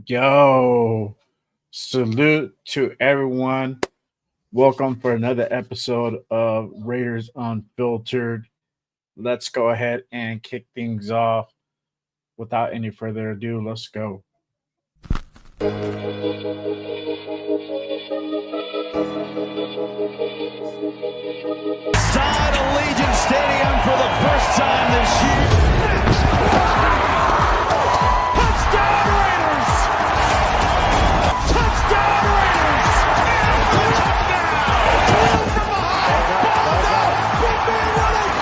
Yo, salute to everyone. Welcome for another episode of Raiders Unfiltered. Let's go ahead and kick things off. Without any further ado, let's go. Side Allegiant Stadium for the first time this year. Touchdown Raiders! Touchdown Raiders! Touchdown! From behind, ball's out, big man running.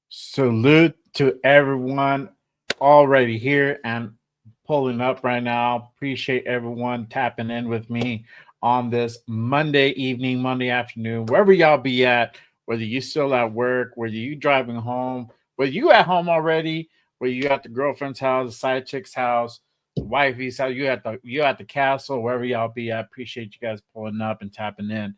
Salute to everyone already here and pulling up right now. Appreciate everyone tapping in with me on this Monday evening, Monday afternoon, wherever y'all be at, whether you still at work, whether you driving home, whether you at home already, whether you at the girlfriend's house, the side chick's house, the wifey's house, you at the castle, wherever y'all be. I appreciate you guys pulling up and tapping in.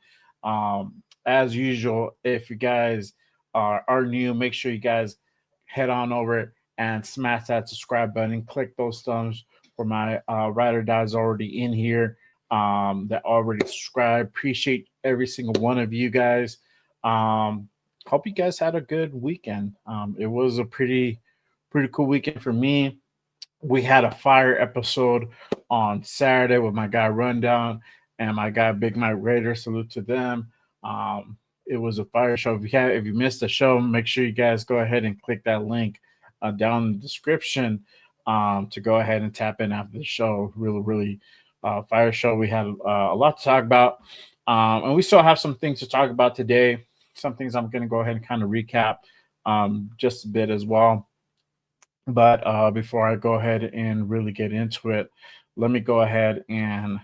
As usual, if you guys are new, make sure you guys head on over and smash that subscribe button. Click those thumbs for my ride or dies already in here that already subscribe. Appreciate every single one of you guys. Hope you guys had a good weekend. It was a pretty cool weekend for me. We had a fire episode on Saturday with my guy Rundown and my guy Big Mike Raider. Salute to them. It was a fire show. If you missed the show, make sure you guys go ahead and click that link down in the description to go ahead and tap in after the show. Really fire show. We had a lot to talk about, and we still have some things to talk about today. Some things I'm going to go ahead and kind of recap just a bit as well. But before I go ahead and really get into it, let me go ahead and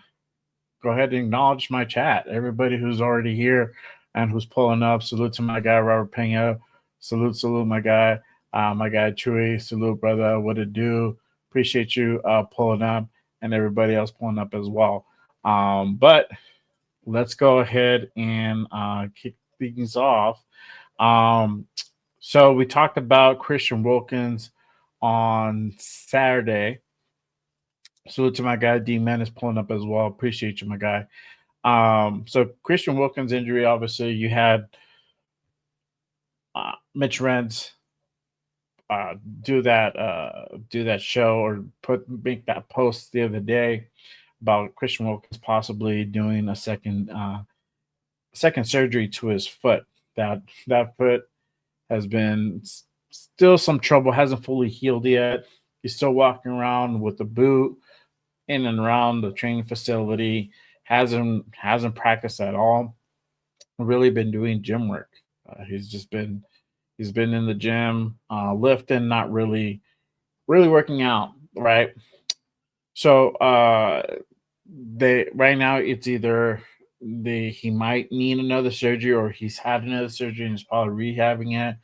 acknowledge my chat. Everybody who's already here and who's pulling up. Salute to my guy Robert Pena. Salute my guy Chewy. Salute, brother. What it do? Appreciate you pulling up and everybody else pulling up as well. But let's go ahead and kick things off. So we talked about Christian Wilkins on Saturday. Salute to my guy D Man is pulling up as well. Appreciate you, my guy. So Christian Wilkins injury, obviously you had Mitch Rentz do that show or make that post the other day about Christian Wilkins possibly doing a second surgery to his foot. That foot has been still some trouble, hasn't fully healed yet. He's still walking around with the boot in and around the training facility. Hasn't practiced at all. Really been doing gym work. He's been in the gym, lifting, not really working out, right? So they right now it's either he might need another surgery or he's had another surgery and is probably rehabbing it.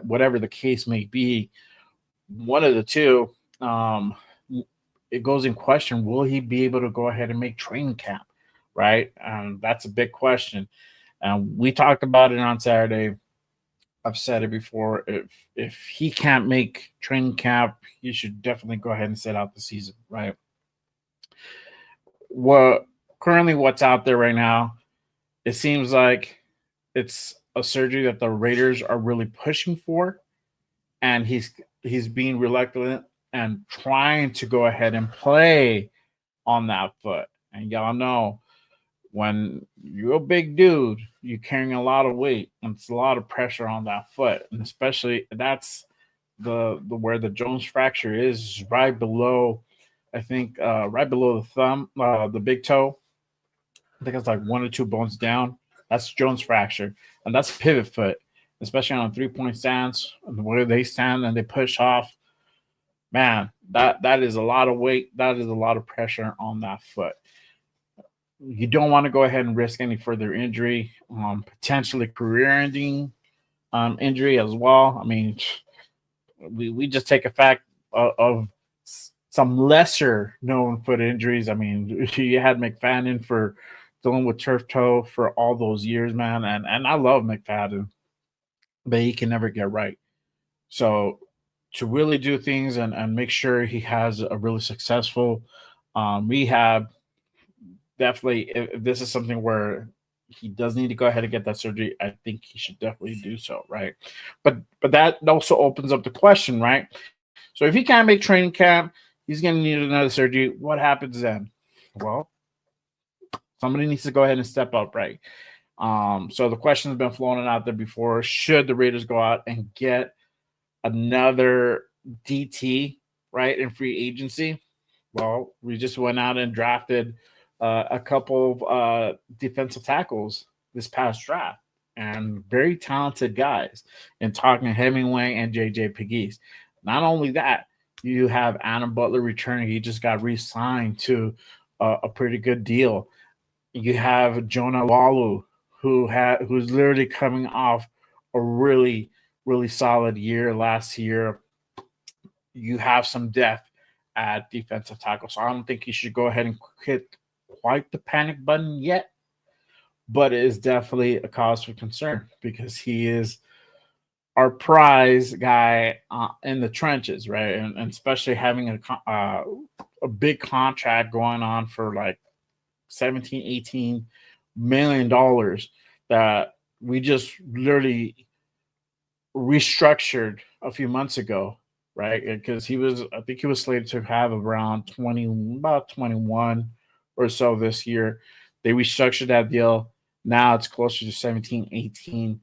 Whatever the case may be, one of the two. It goes in question: will he be able to go ahead and make training camp? Right, that's a big question. We talked about it on Saturday. I've said it before. If he can't make training camp, he should definitely go ahead and sit out the season. Right. What's out there right now? It seems like it's a surgery that the Raiders are really pushing for, and he's being reluctant and trying to go ahead and play on that foot. And y'all know when you're a big dude, you're carrying a lot of weight, and it's a lot of pressure on that foot. And especially that's the where the Jones fracture is right below, I think, right below the thumb, the big toe. I think it's like one or two bones down. That's Jones fracture, and that's pivot foot, especially on a 3-point stance, the way they stand and they push off. Man, that is a lot of weight. That is a lot of pressure on that foot. You don't want to go ahead and risk any further injury, potentially career-ending injury as well. I mean, we just take a fact of some lesser known foot injuries. I mean, you had McFadden for dealing with turf toe for all those years, man, and I love McFadden, but he can never get right. So to really do things and make sure he has a really successful rehab, definitely if this is something where he does need to go ahead and get that surgery, I think he should definitely do so, right? But that also opens up the question, right? So if he can't make training camp, he's going to need another surgery. What happens then? Well, somebody needs to go ahead and step up, right? So the question has been flown out there before: should the Raiders go out and get another DT, right, in free agency? Well, we just went out and drafted a couple of defensive tackles this past draft, and very talented guys in talking Hemingway and JJ Pegues. Not only that, you have Adam Butler returning. He just got re-signed to a pretty good deal. You have Jonah Walu, who's literally coming off a really solid year last year. You have some depth at defensive tackle, so I don't think you should go ahead and hit quite the panic button yet, but it is definitely a cause for concern because he is our prize guy in the trenches, right? And especially having a big contract going on for like 17, 18 million dollars that we just literally restructured a few months ago, right? Because I think he was slated to have around 20, about 21 or so this year. They restructured that deal. Now it's closer to 17, 18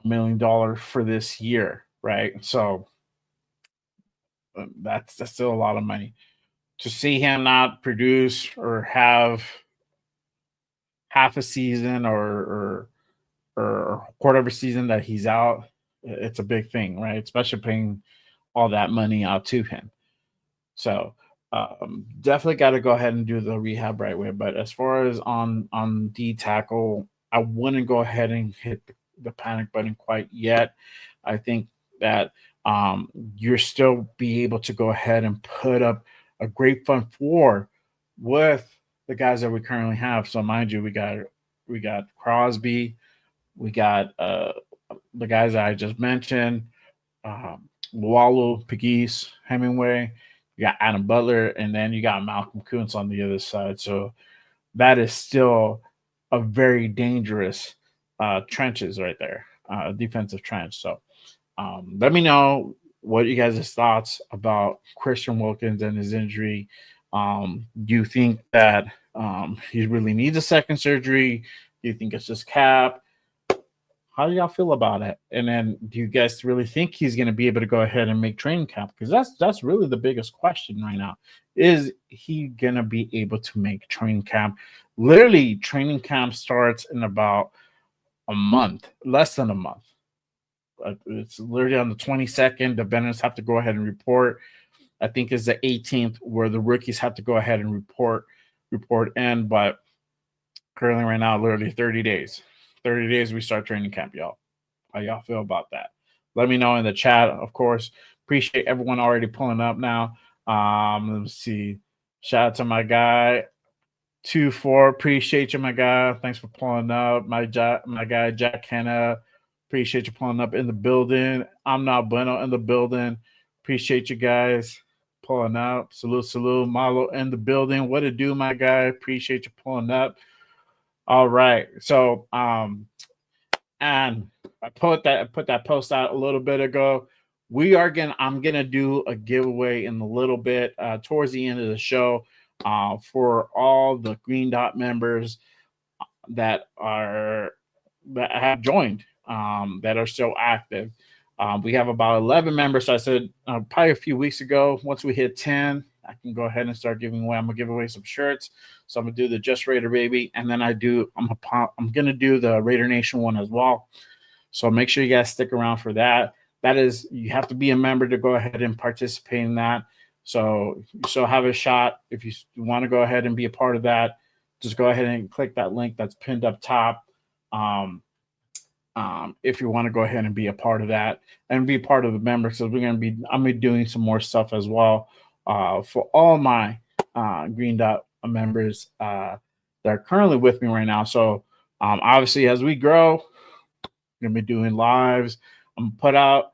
million dollars for this year, right? So that's still a lot of money. To see him not produce or have half a season or quarter of a season that he's out, it's a big thing, right? Especially paying all that money out to him. So definitely got to go ahead and do the rehab right way. But as far as on D tackle, I wouldn't go ahead and hit the panic button quite yet. I think that you're still be able to go ahead and put up a great front four with the guys that we currently have. So mind you, we got Crosby, we got the guys that I just mentioned, Wallow, Pegues, Hemingway. You got Adam Butler, and then you got Malcolm Kuntz on the other side. So that is still a very dangerous trenches right there, defensive trench. So let me know what you guys' thoughts about Christian Wilkins and his injury. Do you think that he really needs a second surgery? Do you think it's just cap? How do y'all feel about it? And then do you guys really think he's going to be able to go ahead and make training camp? Because that's really the biggest question right now. Is he going to be able to make training camp? Literally, training camp starts in about a month, less than a month. It's literally on the 22nd. The veterans have to go ahead and report. I think it's the 18th where the rookies have to go ahead and report in. But currently right now, literally 30 days. 30 days we start training camp, y'all. How y'all feel about that? Let me know in the chat, of course. Appreciate everyone already pulling up now. Let's see. Shout out to my guy 2-4. Appreciate you, my guy. Thanks for pulling up. My guy Jack Hanna. Appreciate you pulling up in the building. I'm not bueno in the building. Appreciate you guys pulling up. Salute. Marlo in the building. What to do, my guy? Appreciate you pulling up. All right. So and I put that post out a little bit ago. I'm gonna do a giveaway in a little bit towards the end of the show for all the Green Dot members that have joined, that are still active. We have about 11 members. So I said probably a few weeks ago, once we hit 10, I can go ahead and start giving away. I'm gonna give away some shirts. So I'm gonna do the Just Raider Baby, and then I'm gonna do the Raider Nation one as well. So make sure you guys stick around for that. That is, you have to be a member to go ahead and participate in that. So you still have a shot if you want to go ahead and be a part of that. just go ahead and click that link that's pinned up top. Um, if you want to go ahead and be a part of that and be part of the members, because I'm gonna be doing some more stuff as well for all my Green Dot members that are currently with me right now. So obviously, as we grow, we're gonna be doing lives. I'm gonna put out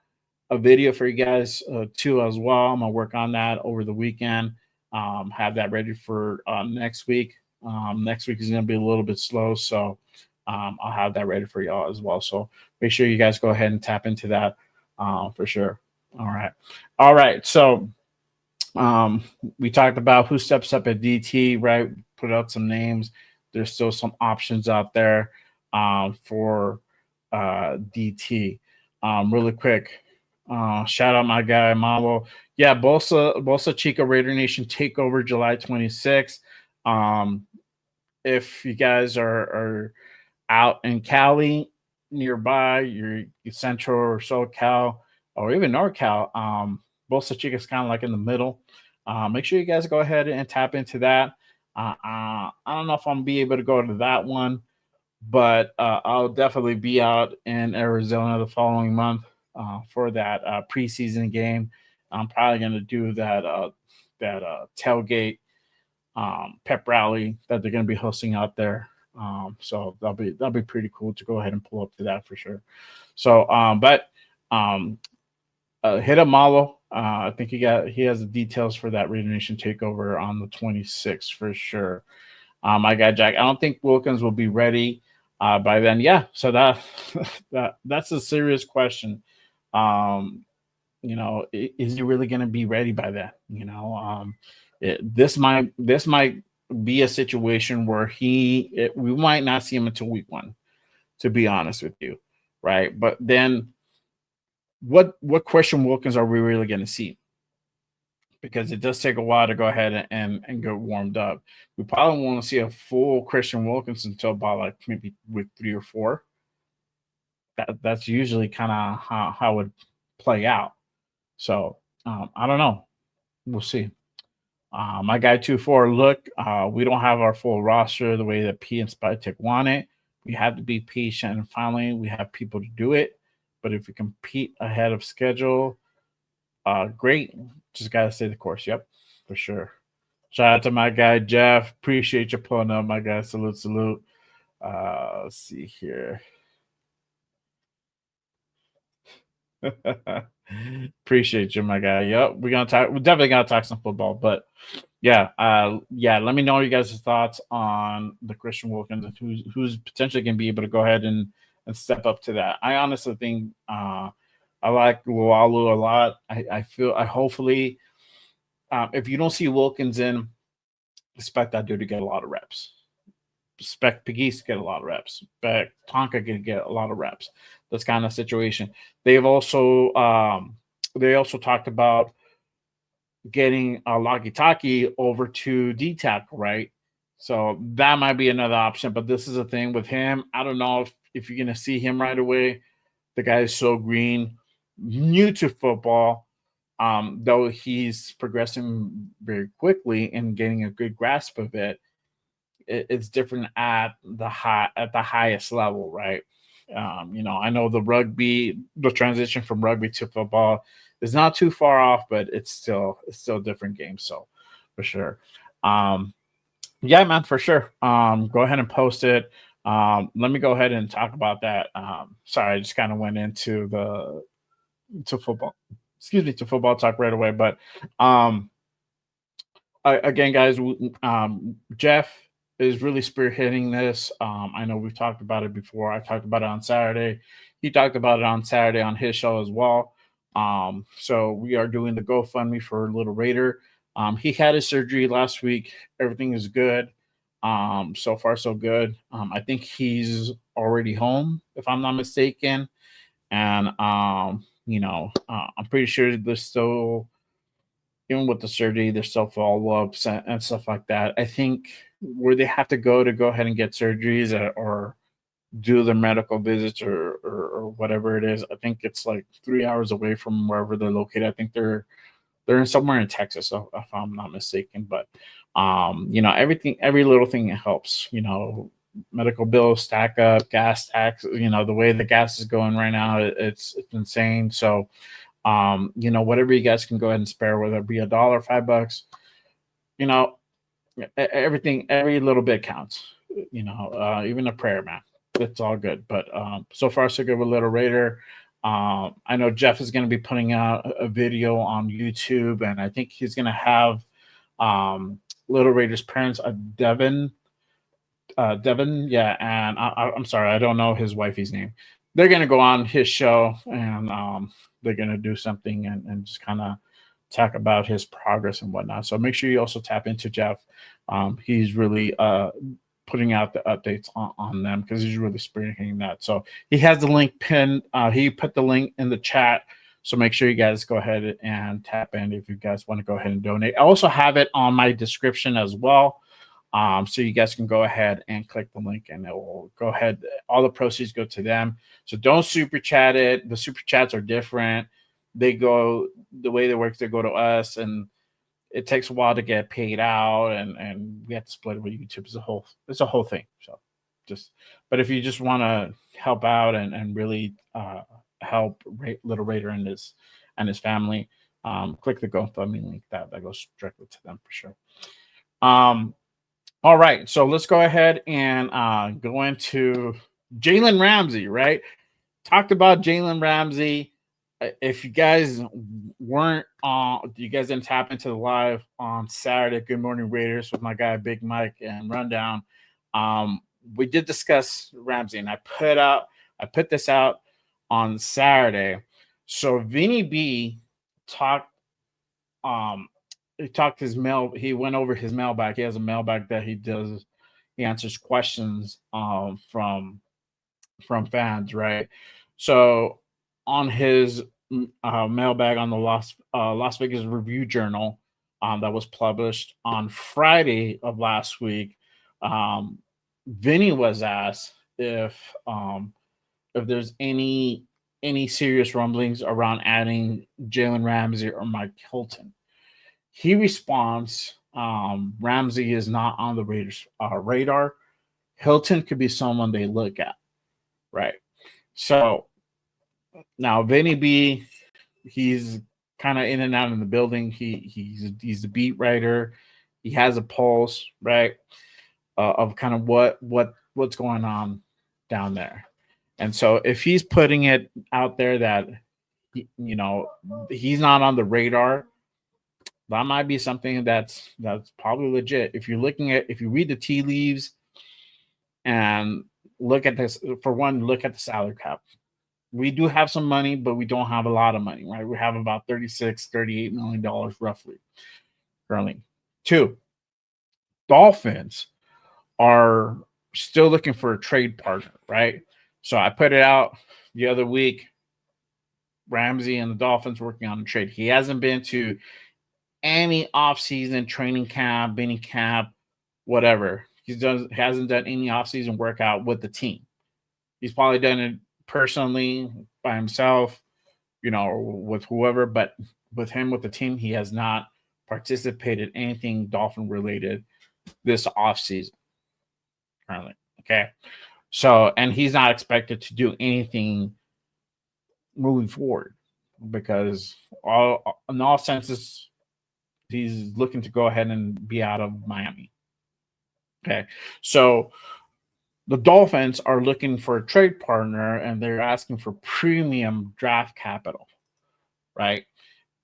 a video for you guys too as well. I'm gonna work on that over the weekend. Have that ready for next week. Next week is gonna be a little bit slow, so I'll have that ready for y'all as well. So make sure you guys go ahead and tap into that for sure. All right. So we talked about who steps up at DT, right? Put out some names. There's still some options out there for DT. Really quick, shout out my guy Mavo. Yeah, Bolsa Chica Raider Nation takeover July 26th. If you guys are out in Cali nearby, you're Central or SoCal or even NorCal, Bolsa Chica is kind of like in the middle. Make sure you guys go ahead and tap into that. I don't know if I'm gonna be able to go to that one, but I'll definitely be out in Arizona the following month for that preseason game. I'm probably gonna do that tailgate pep rally that they're gonna be hosting out there. So that'll be pretty cool to go ahead and pull up to that for sure. So, hit up Malo. I think he has the details for that Raider Nation takeover on the 26th for sure. My guy Jack, I don't think Wilkins will be ready by then. Yeah, so that's a serious question. Is he really going to be ready by then? This might be a situation where we might not see him until week 1, to be honest with you, right? But then what Christian Wilkins are we really going to see? Because it does take a while to go ahead and get warmed up. We probably won't see a full Christian Wilkins until about like maybe week 3 or 4. That's usually kind of how it would play out. So I don't know. We'll see. My guy 2-4, look, we don't have our full roster the way that P and Spytek want it. We have to be patient, and finally we have people to do it. But if we compete ahead of schedule, great. Just gotta stay the course. Yep, for sure. Shout out to my guy Jeff. Appreciate you pulling up, my guy. Salute. Let's see here. Appreciate you, my guy. Yep, we're definitely gonna talk some football, but yeah. Let me know you guys' thoughts on the Christian Wilkins and who's potentially gonna be able to go ahead and step up to that. I honestly think I like Lualu a lot. I hopefully if you don't see Wilkins in, expect that dude to get a lot of reps. Expect Pegues to get a lot of reps. Expect Tonka to get a lot of reps. That's kind of situation. They also talked about getting Lagitaki over to D-Tack, right? So that might be another option. But this is a thing with him. I don't know if you're going to see him right away. The guy is so green, new to football, though he's progressing very quickly and getting a good grasp of it. It's different at the highest level, right? I know the transition from rugby to football is not too far off, but it's still a different game. So for sure. Yeah, man, for sure. Go ahead and post it. Let me go ahead and talk about that. Sorry, I just kind of went into football. Excuse me, to football talk right away. But again, guys, Jeff is really spearheading this. I know we've talked about it before. I talked about it on Saturday. He talked about it on Saturday on his show as well. So we are doing the GoFundMe for Little Raider. He had his surgery last week. Everything is good. So far, so good. I think he's already home, if I'm not mistaken. And, I'm pretty sure there's still, even with the surgery, there's still follow-ups and stuff like that. I think where they have to go ahead and get surgeries or do their medical visits or whatever it is, I think it's like 3 hours away from wherever they're located. I think they're They're in somewhere in Texas, if I'm not mistaken. But every little thing helps. Medical bills stack up, gas tax. The way the gas is going right now, it's insane. So, whatever you guys can go ahead and spare, whether it be $1, $5, everything, every little bit counts. Even a prayer, man. It's all good. But so far, so good with Little Raider. I know Jeff is going to be putting out a video on YouTube, and I think he's going to have Little Raider's parents, Devin, yeah, and I'm sorry, I don't know his wifey's name. They're going to go on his show, and they're going to do something and just kind of talk about his progress and whatnot. So make sure you also tap into Jeff. He's really putting out the updates on them because he's really spearheading that. So he has the link pinned. He put the link in the chat. So make sure you guys go ahead and tap in if you guys want to go ahead and donate. I also have it on my description as well. So you guys can go ahead and click the link and it will go ahead. All the proceeds go to them. So don't super chat it. The super chats are different. They go, the way they work, they go to us, and it takes a while to get paid out, and we have to split it with YouTube. It's a whole thing. So but if you just want to help out and really help Little Raider and his family, click the GoFundMe link. That goes directly to them for sure. All right, so let's go ahead and go into Jalen Ramsey, right? Talked about Jalen Ramsey. If you guys weren't you guys didn't tap into the live on Saturday, Good Morning Raiders with my guy Big Mike and Rundown. We did discuss Ramsey, and I put this out on Saturday. So Vinny B talked he went over his mailbag. He has a mailbag that he answers questions from fans, right? So on his mailbag on the Las Vegas Review Journal that was published on Friday of last week, Vinny was asked if there's any serious rumblings around adding Jalen Ramsey or Mike Hilton. He responds, Ramsey is not on the Raiders' radar. Hilton could be someone they look at, right? So now Vinny B, he's kind of in and out in the building. He's the beat writer. He has a pulse, right, of kind of what's going on down there. And so if he's putting it out there that he's not on the radar, that might be something that's probably legit. If you read the tea leaves and look at this, for one, look at the salary cap. We do have some money, but we don't have a lot of money, right? We have about $38 million roughly currently. 2, Dolphins are still looking for a trade partner, right? So I put it out the other week. Ramsey and the Dolphins working on a trade. He hasn't been to any off-season training camp, mini camp, whatever. Hasn't done any off-season workout with the team. He's probably done it personally by himself, or with whoever, but with the team, he has not participated in anything Dolphin related this offseason currently. Okay. So, and he's not expected to do anything moving forward because in all senses, he's looking to go ahead and be out of Miami. Okay. So the Dolphins are looking for a trade partner, and they're asking for premium draft capital, right?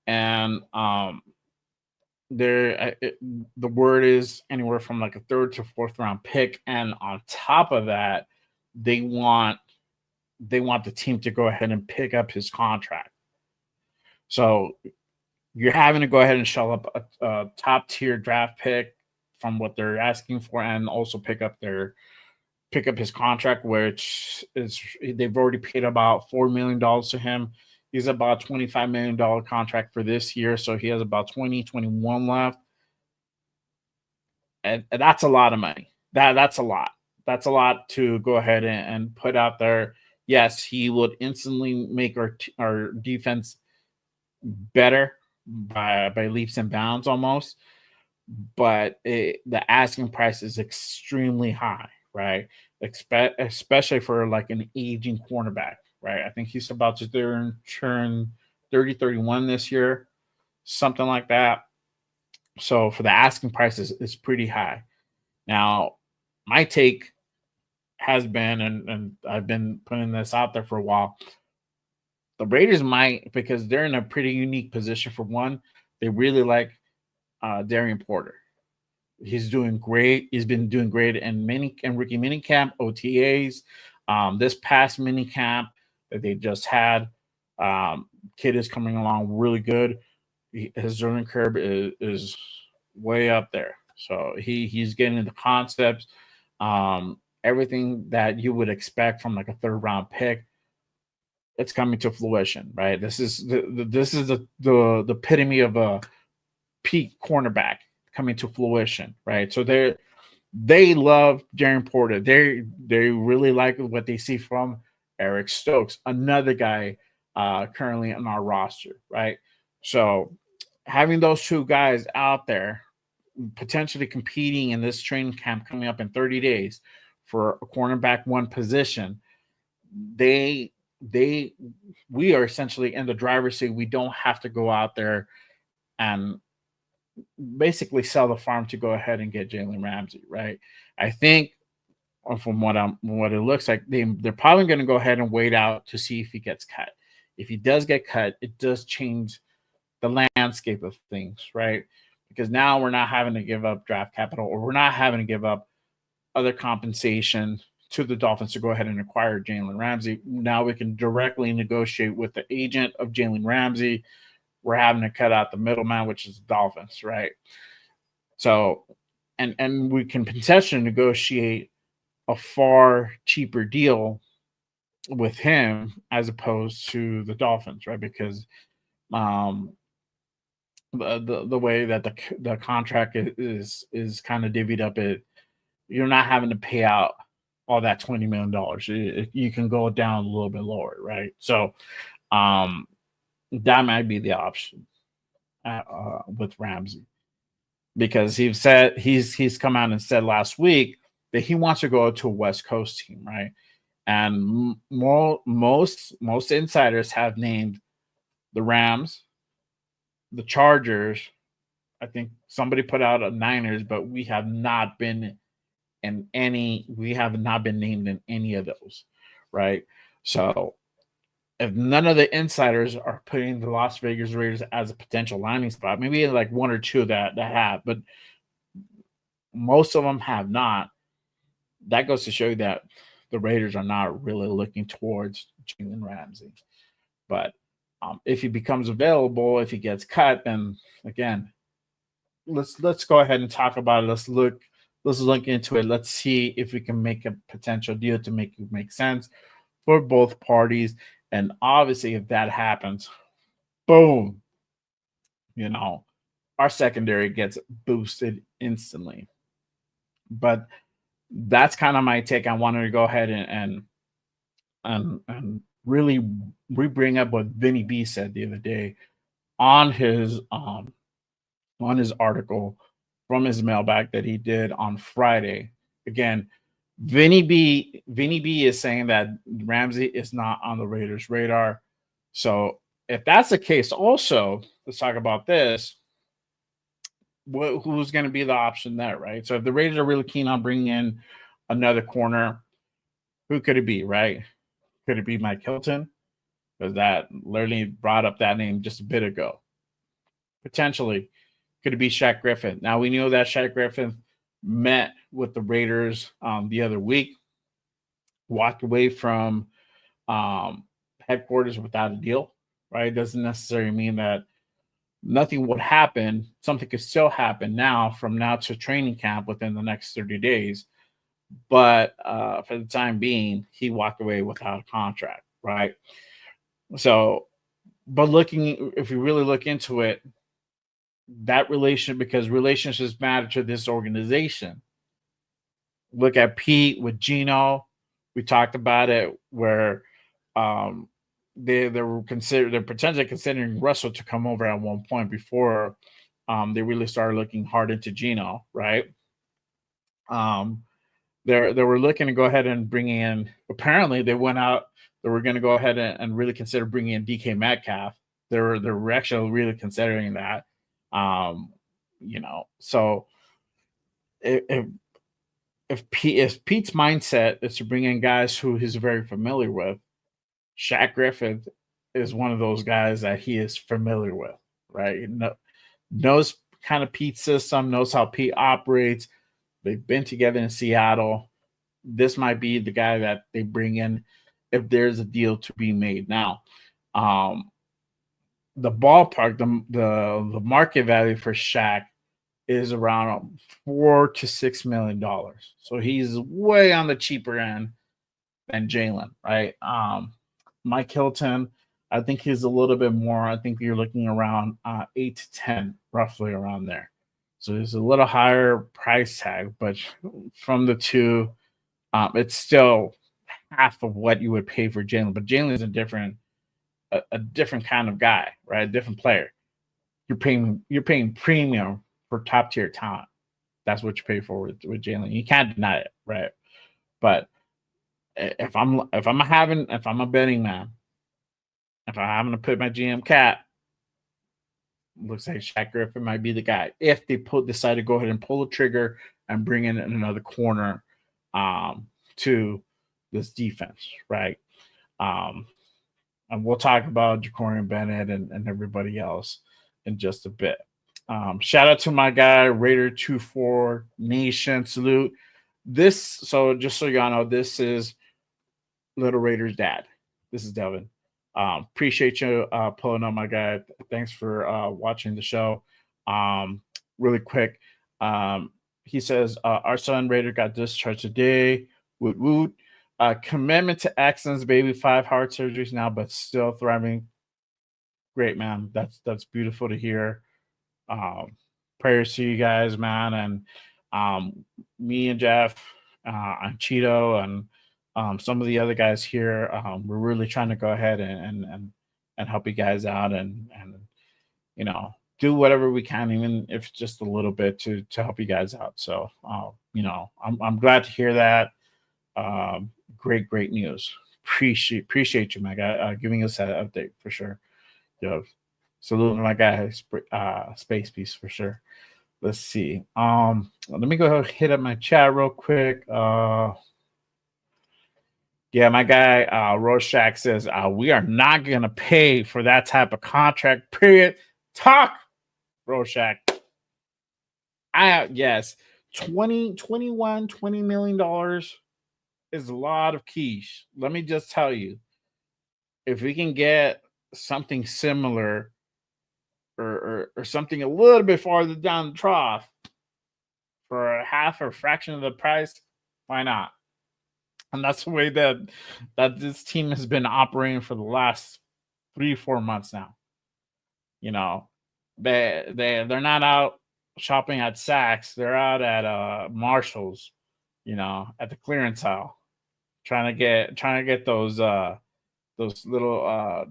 And the word is anywhere from like a 3rd to 4th round pick, and on top of that, they want the team to go ahead and pick up his contract. So you're having to go ahead and shell up a top tier draft pick from what they're asking for, and also pick up his contract, which is they've already paid about $4 million to him. He's about $25 million contract for this year, so he has about 21 left, and that's a lot of money. That's a lot. That's a lot to go ahead and put out there. Yes, he would instantly make our defense better, by leaps and bounds almost. But the asking price is extremely high, right? Especially for like an aging cornerback, right? I think he's about to turn 30, 31 this year, something like that. So for the asking price is pretty high. Now, my take has been, and I've been putting this out there for a while, the Raiders might, because they're in a pretty unique position. For one, they really like Darian Porter. He's doing great. He's been doing great in rookie mini camp, OTAs. This past mini camp that they just had, kid is coming along really good. His learning curve is way up there. So he's getting the concepts, everything that you would expect from like a third round pick. It's coming to fruition, right? This is the epitome of a peak cornerback coming to fruition, right? So they love Darren Porter. They really like what they see from Eric Stokes, another guy currently on our roster, right? So having those two guys out there potentially competing in this training camp coming up in 30 days for a cornerback one position, we are essentially in the driver's seat. We don't have to go out there and basically sell the farm to go ahead and get Jalen Ramsey, right? I think from what it looks like, they're probably going to go ahead and wait out to see if he gets cut. If he does get cut, it does change the landscape of things, right? Because now we're not having to give up draft capital, or we're not having to give up other compensation to the Dolphins to go ahead and acquire Jalen Ramsey. Now we can directly negotiate with the agent of Jalen Ramsey. We're having to cut out the middleman, which is the Dolphins, right? So, and we can potentially negotiate a far cheaper deal with him as opposed to the Dolphins, right? Because the way that the contract is kind of divvied up, you're not having to pay out all that $20 million. You can go down a little bit lower, right? So that might be the option with Ramsey, because he's come out and said last week that he wants to go to a West Coast team, right? And most insiders have named the Rams, the Chargers. I think somebody put out a Niners, but we have not been named in any of those, right? So if none of the insiders are putting the Las Vegas Raiders as a potential landing spot, maybe like one or two that have, but most of them have not. That goes to show you that the Raiders are not really looking towards Jalen Ramsey. But if he becomes available, if he gets cut, then again, let's go ahead and talk about it. Let's look into it. Let's see if we can make a potential deal to make it make sense for both parties. And obviously, if that happens, boom, our secondary gets boosted instantly. But that's kind of my take. I wanted to go ahead and really bring up what Vinny B said the other day on his article from his mailbag that he did on Friday. Again, Vinny B is saying that Ramsey is not on the Raiders' radar. So if that's the case, also let's talk about this. Who's going to be the option there, right? So if the Raiders are really keen on bringing in another corner, who could it be, right? Could it be Mike Hilton? Because that literally brought up that name just a bit ago. Potentially. Could it be Shaq Griffin? Now, we know that Shaq Griffin met with the Raiders the other week, walked away from headquarters without a deal, right? Doesn't necessarily mean that nothing would happen. Something could still happen from now to training camp within the next 30 days. But for the time being, he walked away without a contract, right? So, but if you really look into it, that because relationships matter to this organization. Look at Pete with Gino. We talked about it where were they're potentially considering Russell to come over at one point before they really started looking hard into Geno, right? They were looking to go ahead and bring in. Apparently, they went out. They were going to go ahead and really consider bringing in DK Metcalf. They were actually really considering that. So if Pete's mindset is to bring in guys who he's very familiar with, Shaq Griffith is one of those guys that he is familiar with, right? Knows kind of Pete's system, knows how Pete operates. They've been together in Seattle. This might be the guy that they bring in if there's a deal to be made. Now, the ballpark, the market value for Shaq is around $4 to $6 million. So he's way on the cheaper end than Jalen, right? Mike Hilton, I think he's a little bit more. I think you're looking around 8 to 10, roughly around there. So there's a little higher price tag, but from the two, it's still half of what you would pay for Jalen. But Jalen is a different kind of guy, right? A different player. You're paying premium for top tier talent. That's what you pay for with Jalen. You can't deny it, right? But if I'm a betting man, if I'm having to put my GM cap, looks like Shaq Griffin might be the guy. If they decide to go ahead and pull the trigger and bring in another corner to this defense, right? And we'll talk about Jacorian Bennett and everybody else in just a bit. Shout out to my guy, Raider24 Nation. Salute. So just so y'all know, this is Little Raider's dad. This is Devin. Appreciate you pulling up, my guy. Thanks for watching the show. Really quick, he says, our son Raider got discharged today. Woot woot. Commitment to excellence, baby. 5 heart surgeries now, but still thriving. Great, man. That's beautiful to hear. Prayers to you guys, man. And me and Jeff and Cheeto and some of the other guys here, we're really trying to go ahead and help you guys out and do whatever we can, even if it's just a little bit to help you guys out. So I'm glad to hear that. Great news. Appreciate you, my guy, giving us that update for sure. Salute my guy, Space Piece for sure. Let's see. Let me go ahead and hit up my chat real quick. Yeah, my guy Rorschach says we are not gonna pay for that type of contract. Period. Talk, Rorschach. Yes, $20 million is a lot of quiche. Let me just tell you, if we can get something similar or something a little bit farther down the trough for a half or fraction of the price, why not? And that's the way that this team has been operating for the last 3-4 months now. They're not out shopping at Saks. They're out at Marshall's, at the clearance aisle, trying to get those little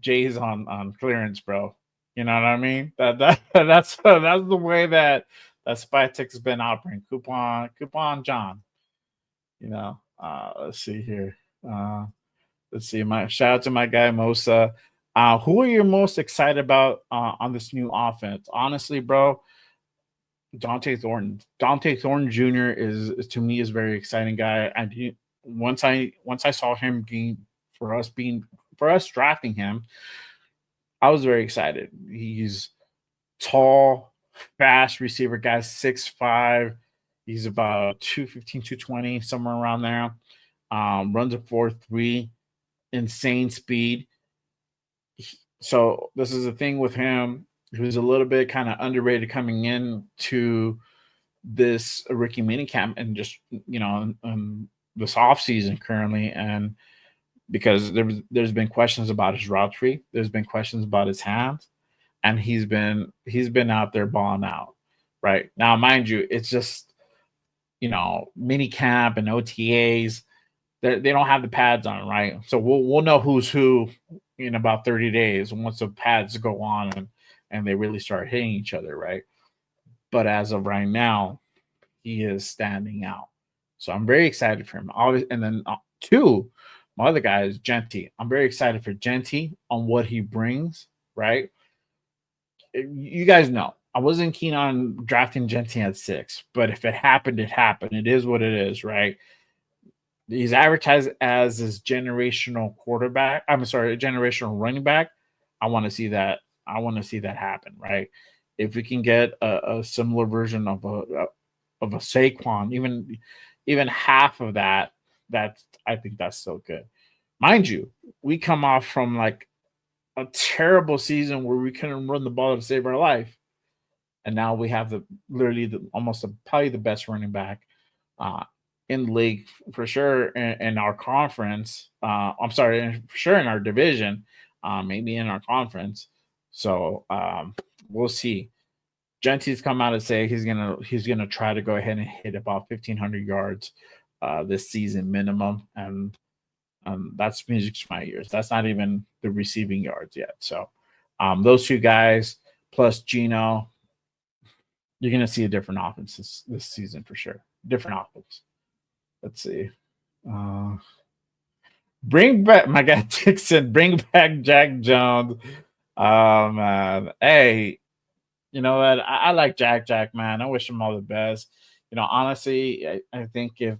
J's on clearance, bro. You know what I mean? That's the way that Spytex has been operating. Coupon John. Let's see here. Let's see. My shout out to my guy Mosa. Who are you most excited about on this new offense? Honestly, bro, Dante Thornton. Dante Thornton Jr. is to me is a very exciting guy. And once I saw him for us drafting him, I was very excited. He's tall, fast receiver guy, 6'5". He's about 215, 220, somewhere around there. Runs a 4.3, insane speed. So this is the thing with him. He was a little bit kind of underrated coming in to this rookie minicamp and just, this offseason currently. And because there's been questions about his route tree. There's been questions about his hands. And he's been out there balling out. Right now, mind you, it's just, mini camp and OTAs. they don't have the pads on, right? So we'll know who's who in about 30 days once the pads go on and they really start hitting each other, right? But as of right now, he is standing out. So I'm very excited for him. And then two, my other guy is Genty. I'm very excited for Genty on what he brings, right? You guys know I wasn't keen on drafting Genty at 6, but if it happened, it happened. It is what it is, right? He's advertised as this generational quarterback. I'm sorry, a generational running back. I want to see that. I want to see that happen, right? If we can get a similar version of a Saquon, even half of that, I think that's so good. Mind you, we come off from like a terrible season where we couldn't run the ball to save our life, and now we have probably the best running back in the league for sure in our conference. I'm sorry, for sure in our division, maybe in our conference. So we'll see. Genty's come out and say he's gonna try to go ahead and hit about 1,500 yards this season minimum, and that's music to my ears. That's not even the receiving yards yet. So those two guys plus Gino, you're gonna see a different offense this season for sure. Different offense. Let's see. Bring back my guy Dixon. Bring back Jack Jones. Oh man, hey, you know what? I like Jack, man. I wish him all the best. You know, honestly, I think if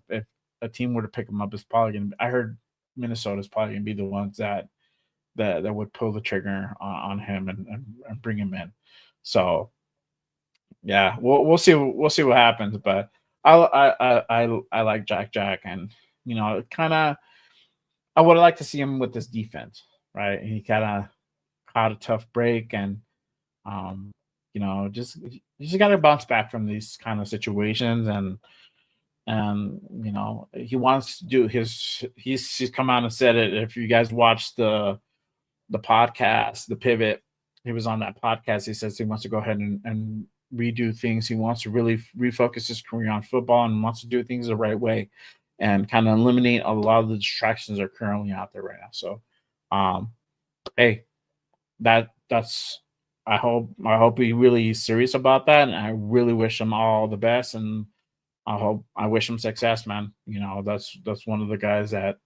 a team were to pick him up, it's probably gonna be, I heard Minnesota's probably gonna be the ones that would pull the trigger on him and bring him in. So yeah, we'll see what happens, but I like Jack, and you know, kind of I would like to see him with this defense, right? He kind of caught a tough break, and you know, you just got to bounce back from these kind of situations, and you know, he wants to do he's come out and said it. If you guys watch the podcast, the Pivot, he was on that podcast. He says he wants to go ahead and redo things. He wants to really refocus his career on football and wants to do things the right way and kind of eliminate a lot of the distractions that are currently out there right now. So, hey, that's I hope he really is serious about that, and I really wish him all the best, and I wish him success, man. You know, that's one of the guys that,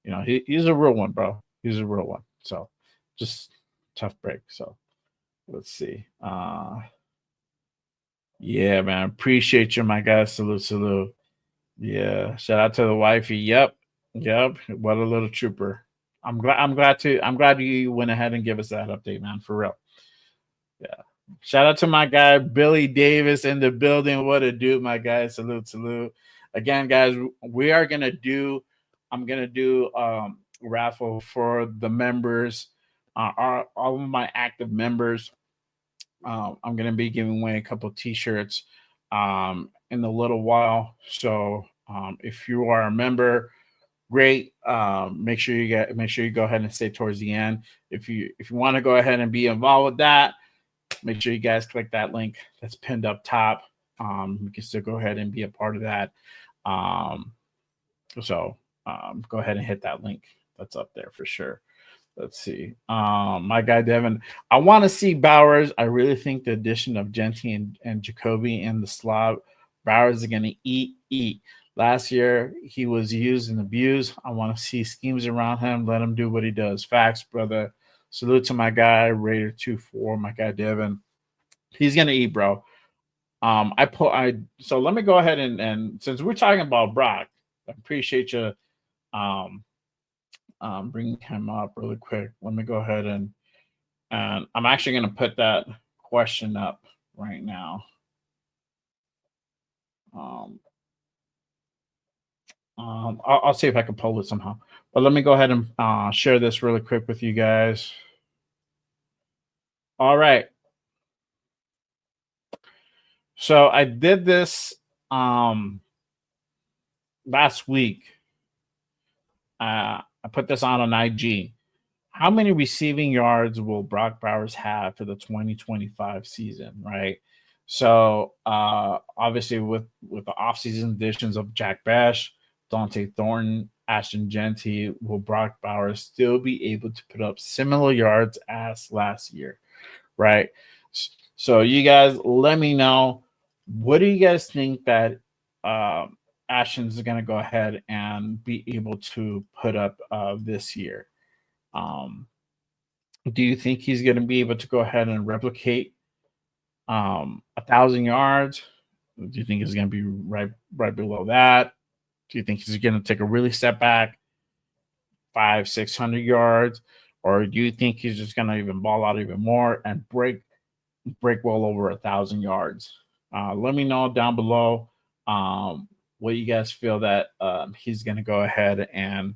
you know, he's a real one, bro. He's a real one. So just tough break. So let's see. Yeah, man. Appreciate you, my guy. Salute. Yeah. Shout out to the wifey. Yep. What a little trooper. I'm glad you went ahead and give us that update, man. For real. Yeah. Shout out to my guy Billy Davis in the building. What a dude, my guy. Salute. Again, guys, I'm gonna do raffle for the members, all of my active members. I'm gonna be giving away a couple of t-shirts in a little while. So if you are a member, great. Make sure you go ahead and stay towards the end. If you want to go ahead and be involved with that, make sure you guys click that link that's pinned up top. You can still go ahead and be a part of that. So go ahead and hit that link that's up there for sure. Let's see. My guy Devin, I want to see Bowers. I really think the addition of Genty and Jacoby in the slot, Bowers is going to eat. Last year, he was used and abused. I want to see schemes around him. Let him do what he does. Facts, brother. Salute to my guy, Raider24, my guy Devin. He's going to eat, bro. So let me go ahead and since we're talking about Brock, I appreciate you bringing him up really quick. Let me go ahead and I'm actually going to put that question up right now. I'll see if I can pull it somehow. But let me go ahead and share this really quick with you guys. All right. So I did this last week. I put this on IG. How many receiving yards will Brock Bowers have for the 2025 season, right? So obviously with the offseason additions of Jack Bash, Dante Thornton, Ashton Genty, will Brock Bowers still be able to put up similar yards as last year, right? So you guys let me know, what do you guys think that Ashton's going to go ahead and be able to put up this year? Um, do you think he's going to be able to go ahead and replicate 1,000 yards? Do you think it's going to be right below that? Do you think he's going to take a really step back, 500-600 yards, or do you think he's just going to even ball out even more and break well over 1,000 yards? Let me know down below what you guys feel that he's going to go ahead and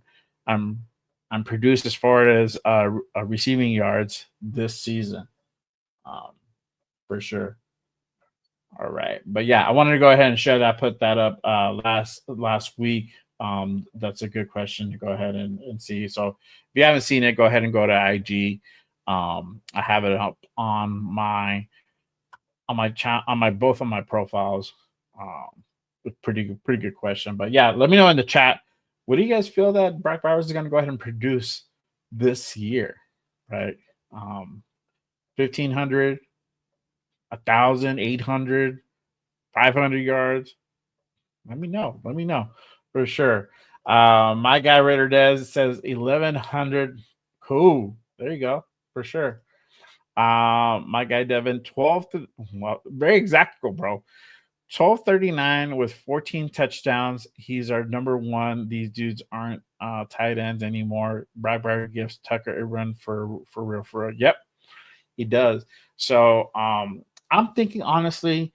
produce as far as receiving yards this season, for sure. All right, but yeah, I wanted to go ahead and share that, put that up last week. That's a good question to go ahead and see. So if you haven't seen it, go ahead and go to IG. I have it up on my channel, both of my profiles. Pretty good question. But yeah, let me know in the chat, what do you guys feel that Brock Bowers is going to go ahead and produce this year, right? 1,500, 1,000, 800, 500 yards. Let me know for sure. My guy Raider Des says 1,100. Cool. There you go, for sure. My guy Devin, 12 very exactly, bro. 1239 with 14 touchdowns. He's our number one. These dudes aren't tight ends anymore. Brock Bowers gives Tucker a run for real. Yep, he does. So I'm thinking, honestly,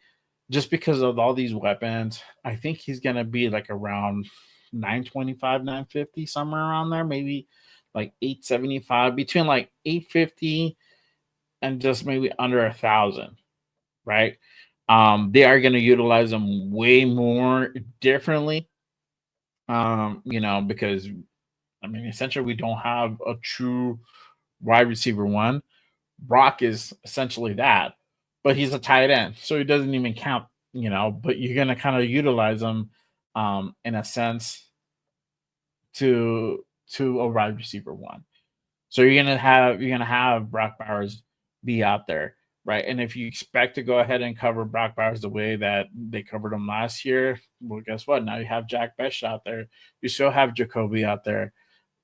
just because of all these weapons, I think he's gonna be like around 925, 950, somewhere around there, maybe like 875, between like 850 and just maybe under 1,000, right? They are going to utilize them way more differently, because I mean, essentially, we don't have a true wide receiver one. Brock is essentially that, but he's a tight end, so he doesn't even count, but you're going to kind of utilize him in a sense to a wide receiver one. So you're gonna have Brock Bowers be out there, right? And if you expect to go ahead and cover Brock Bowers the way that they covered him last year, well, guess what? Now you have Jack Besh out there. You still have Jacoby out there.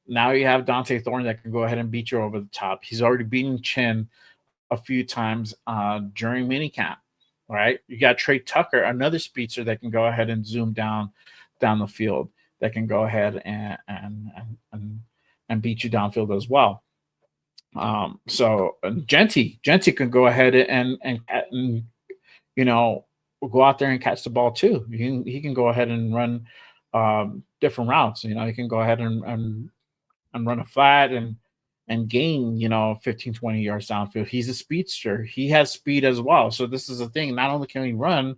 Now you have Dante Thorne that can go ahead and beat you over the top. He's already beaten Chin a few times during minicamp, right? You got Trey Tucker, another speedster that can go ahead and zoom down the field, that can go ahead and beat you downfield as well. So Genty can go ahead and go out there and catch the ball too. He can go ahead and run different routes. He can go ahead and run a flat and gain 15, 20 yards downfield. He's a speedster. He has speed as well. So this is the thing. Not only can he run,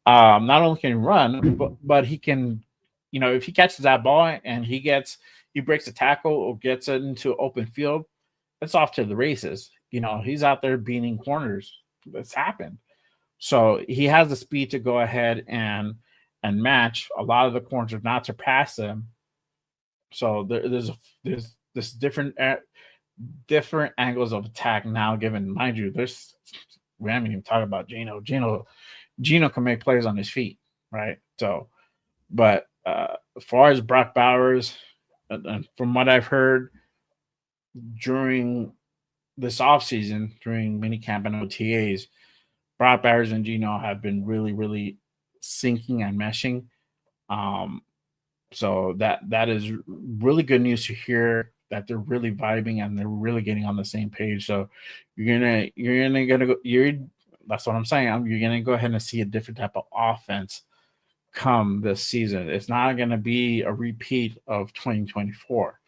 not only can he run, but he can, if he catches that ball and he breaks a tackle or gets it into open field, it's off to the races. He's out there beating corners. That's happened. So he has the speed to go ahead and match a lot of the corners, if not surpass them. So there's this different angles of attack now given. Mind you, we haven't even talked about Geno. Geno can make plays on his feet, right? So, but as far as Brock Bowers, and from what I've heard during this offseason, during minicamp and OTAs, Brock Bowers and Geno have been really, really syncing and meshing. So that is really good news to hear, that they're really vibing and they're really getting on the same page. So that's what I'm saying. You're gonna go ahead and see a different type of offense come this season. It's not gonna be a repeat of 2024.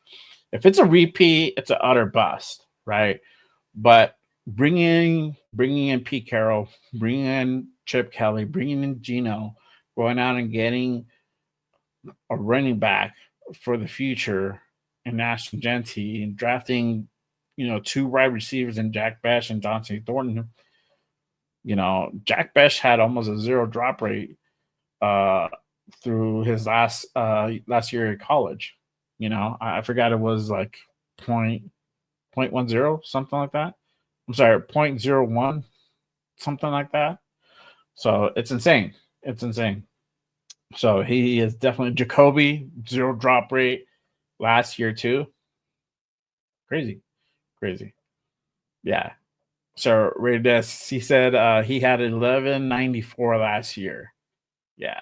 If it's a repeat, it's an utter bust, right? But bringing in Pete Carroll, bringing in Chip Kelly, bringing in Geno, going out and getting a running back for the future in Ashton Genty, and drafting, 2 wide receivers in Jack Besh and Dante Thornton. Jack Besh had almost a 0 drop rate through his last year at college. You know, I forgot it was like point 10, something like that. I'm sorry, 0.01, something like that. So it's insane. It's insane. So he is definitely Jacoby, 0 drop rate last year too. Crazy. Crazy. Yeah. So Reyes, he said he had 1194 last year. Yeah.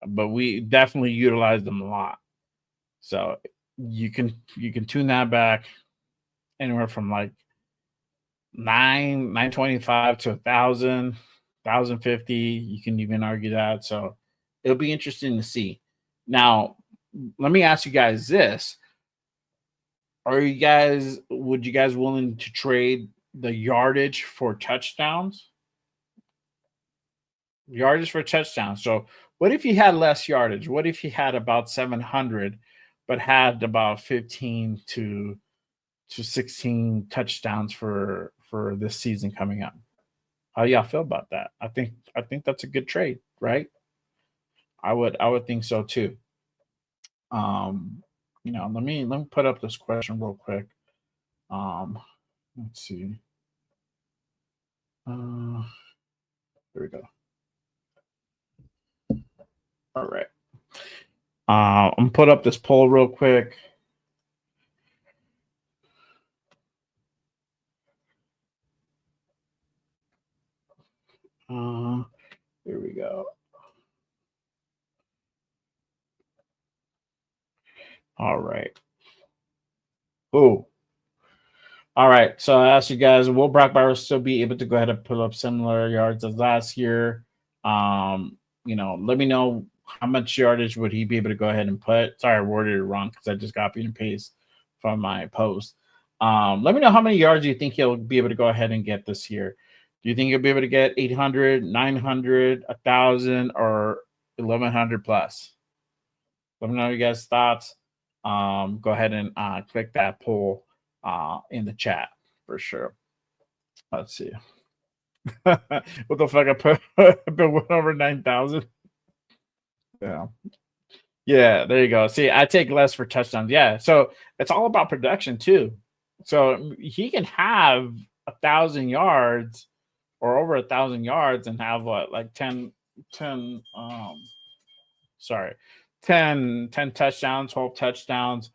But we definitely utilized them a lot. So you can tune that back anywhere from like 925 to 1,050. You can even argue that. So it'll be interesting to see. Now, let me ask you guys this. Would you guys willing to trade the yardage for touchdowns? Yardage for touchdowns. So what if you had less yardage? What if you had about 700, but had about 15 to 16 touchdowns for this season coming up? How y'all feel about that? I think that's a good trade, right? I would think so too. You know, let me put up this question real quick. Let's see. There we go. All right. I'm gonna put up this poll real quick. Here we go. All right. Oh. All right. So I asked you guys, will Brock Bowers still be able to go ahead and put up similar yards as last year? You know, let me know how much yardage would he be able to go ahead and put. Sorry, I worded it wrong because I just copied and paste from my post. Let me know how many yards you think he'll be able to go ahead and get this year. Do you think he'll be able to get 800, 900, 1,000, or 1,100 plus? Let me know your guys' thoughts. Go ahead and click that poll in the chat for sure. Let's see. What the fuck? I put went over 9,000. Yeah. Yeah, there you go. See, I take less for touchdowns. Yeah. So it's all about production too. So he can have 1,000 yards or over 1,000 yards and have what, like 10 touchdowns, 12 touchdowns.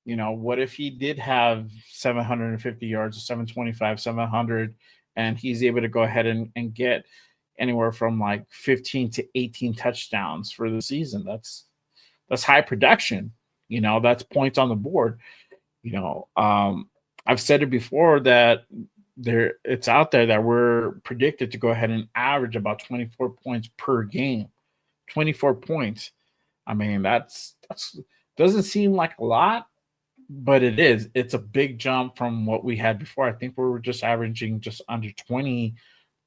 You know, what if he did have 750 yards, 725, 700, and he's able to go ahead and get anywhere from like 15 to 18 touchdowns for the season? That's high production. You know, that's points on the board. You know, I've said it before that it's out there that we're predicted to go ahead and average about 24 points per game. 24 points. I mean, that's doesn't seem like a lot, but it is. It's a big jump from what we had before. I think we were just averaging just under 20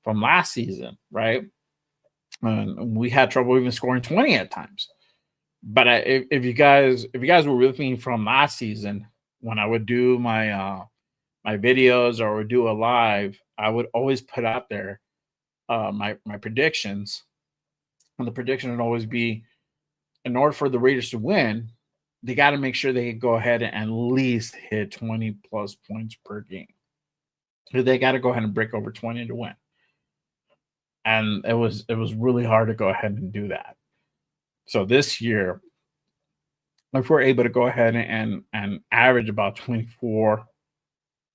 from last season, right? And we had trouble even scoring 20 at times. But if you guys were with me from last season, when I would do my my videos or would do a live, I would always put out there my predictions, and the prediction would always be, in order for the Raiders to win, they got to make sure they go ahead and at least hit 20 plus points per game. So they got to go ahead and break over 20 to win. And it was really hard to go ahead and do that. So this year, if we're able to go ahead and average about 24,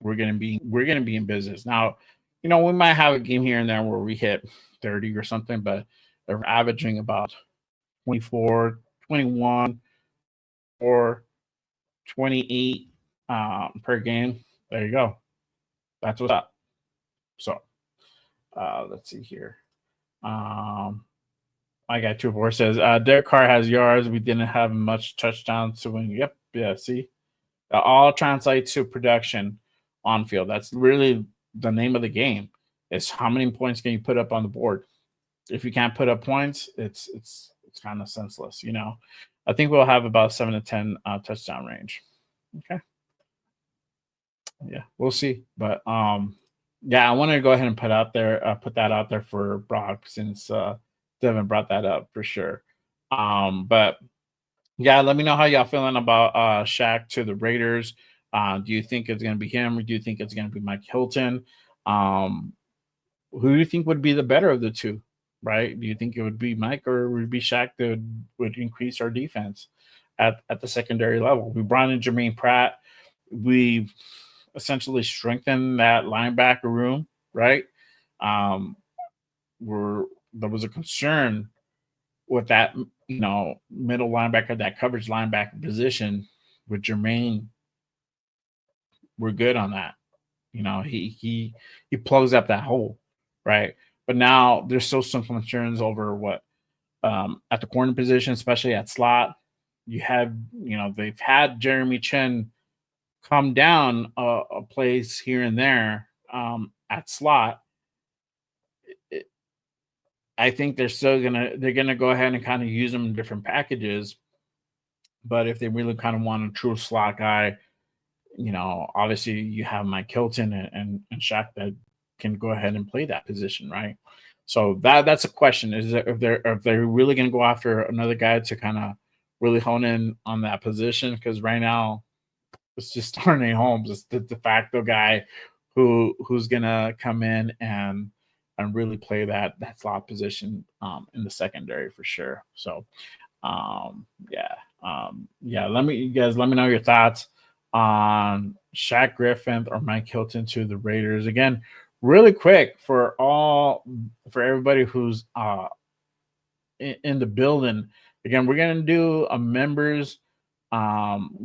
we're gonna be in business. Now, you know, we might have a game here and there where we hit 30 or something, but if we're averaging about 24, 21, or 28 per game, there you go. That's what's up. So let's see here. I got 2-4 says Derek Carr has yards. We didn't have much touchdowns to win. Yep. Yeah. See, that all translates to production on field. That's really the name of the game. Is how many points can you put up on the board? If you can't put up points, it's kind of senseless. You know, I think we'll have about 7 to 10 touchdown range. Okay. Yeah, we'll see. But yeah, I wanted to go ahead and put that out there for Brock, since Devin brought that up for sure. But yeah, let me know how y'all feeling about Shaq to the Raiders. Do you think it's gonna be him, or do you think it's gonna be Mike Hilton? Um, who do you think would be the better of the two? Right? Do you think it would be Mike, or would it be Shaq that would increase our defense at the secondary level? We brought in Jermaine Pratt. We've essentially strengthened that linebacker room, right? Um, there was a concern with that, middle linebacker, that coverage linebacker position with Jermaine. We're good on that. He plugs up that hole, right? But now there's still some concerns over what at the corner position, especially at slot. You have, they've had Jeremy Chin come down a place here and there at slot. I think they're gonna go ahead and kind of use them in different packages. But if they really kind of want a true slot guy, obviously you have Mike Hilton and Shaq that can go ahead and play that position, right? So that's a question: is that if they're really going to go after another guy to kind of really hone in on that position? Because right now it's just Darnay Holmes, it's the de facto guy who's going to come in and really play that slot position in the secondary for sure. So yeah. Yeah, you guys let me know your thoughts on Shaq Griffin or Mike Hilton to the Raiders. Again, really quick for everybody who's in the building. Again, we're gonna do a members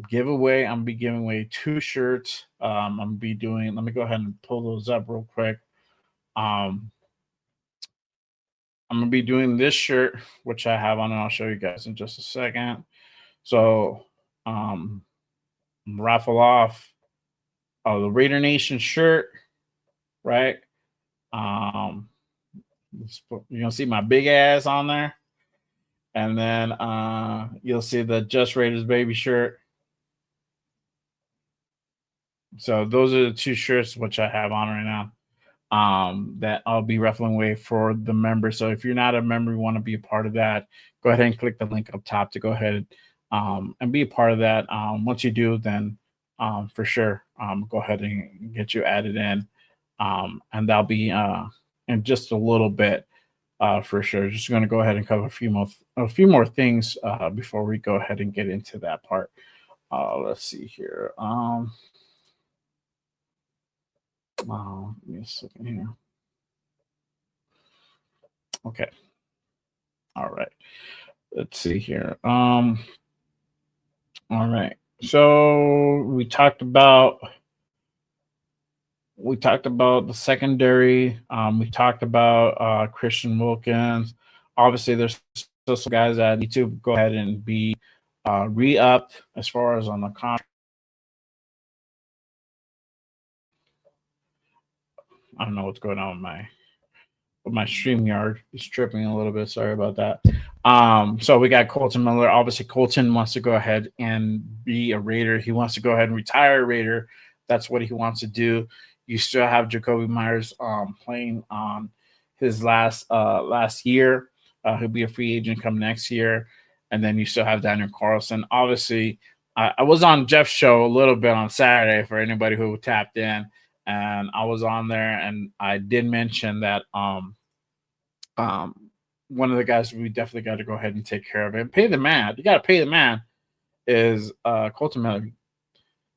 giveaway. I'm gonna be giving away 2 shirts. I'm gonna be doing. Let me go ahead and pull those up real quick. Um, I'm gonna be doing this shirt, which I have on, and I'll show you guys in just a second. So, raffle off the Raider Nation shirt, right? Um, you're gonna see my big ass on there, and then you'll see the Just Raiders Baby shirt. So those are the 2 shirts which I have on right now. That I'll be raffling away for the members. So if you're not a member, you want to be a part of that, go ahead and click the link up top to go ahead and be a part of that. Once you do, then for sure, go ahead and get you added in. And that'll be in just a little bit for sure. Just going to go ahead and cover a few more things before we go ahead and get into that part. Let's see here. Give me a second here. Okay. All right. Let's see here. All right. So we talked about the secondary. We talked about Christian Wilkins. Obviously, there's still some guys that need to go ahead and be re-upped as far as on the contract. I don't know what's going on with my StreamYard. It's tripping a little bit. Sorry about that. So we got Colton Miller. Obviously, Colton wants to go ahead and be a Raider. He wants to go ahead and retire a Raider. That's what he wants to do. You still have Jacoby Myers playing on his last year. He'll be a free agent come next year. And then you still have Daniel Carlson. Obviously, I was on Jeff's show a little bit on Saturday for anybody who tapped in. And I was on there, and I did mention that one of the guys we definitely got to go ahead and take care of it. Pay the man. You got to pay the man. Is Colton Miller.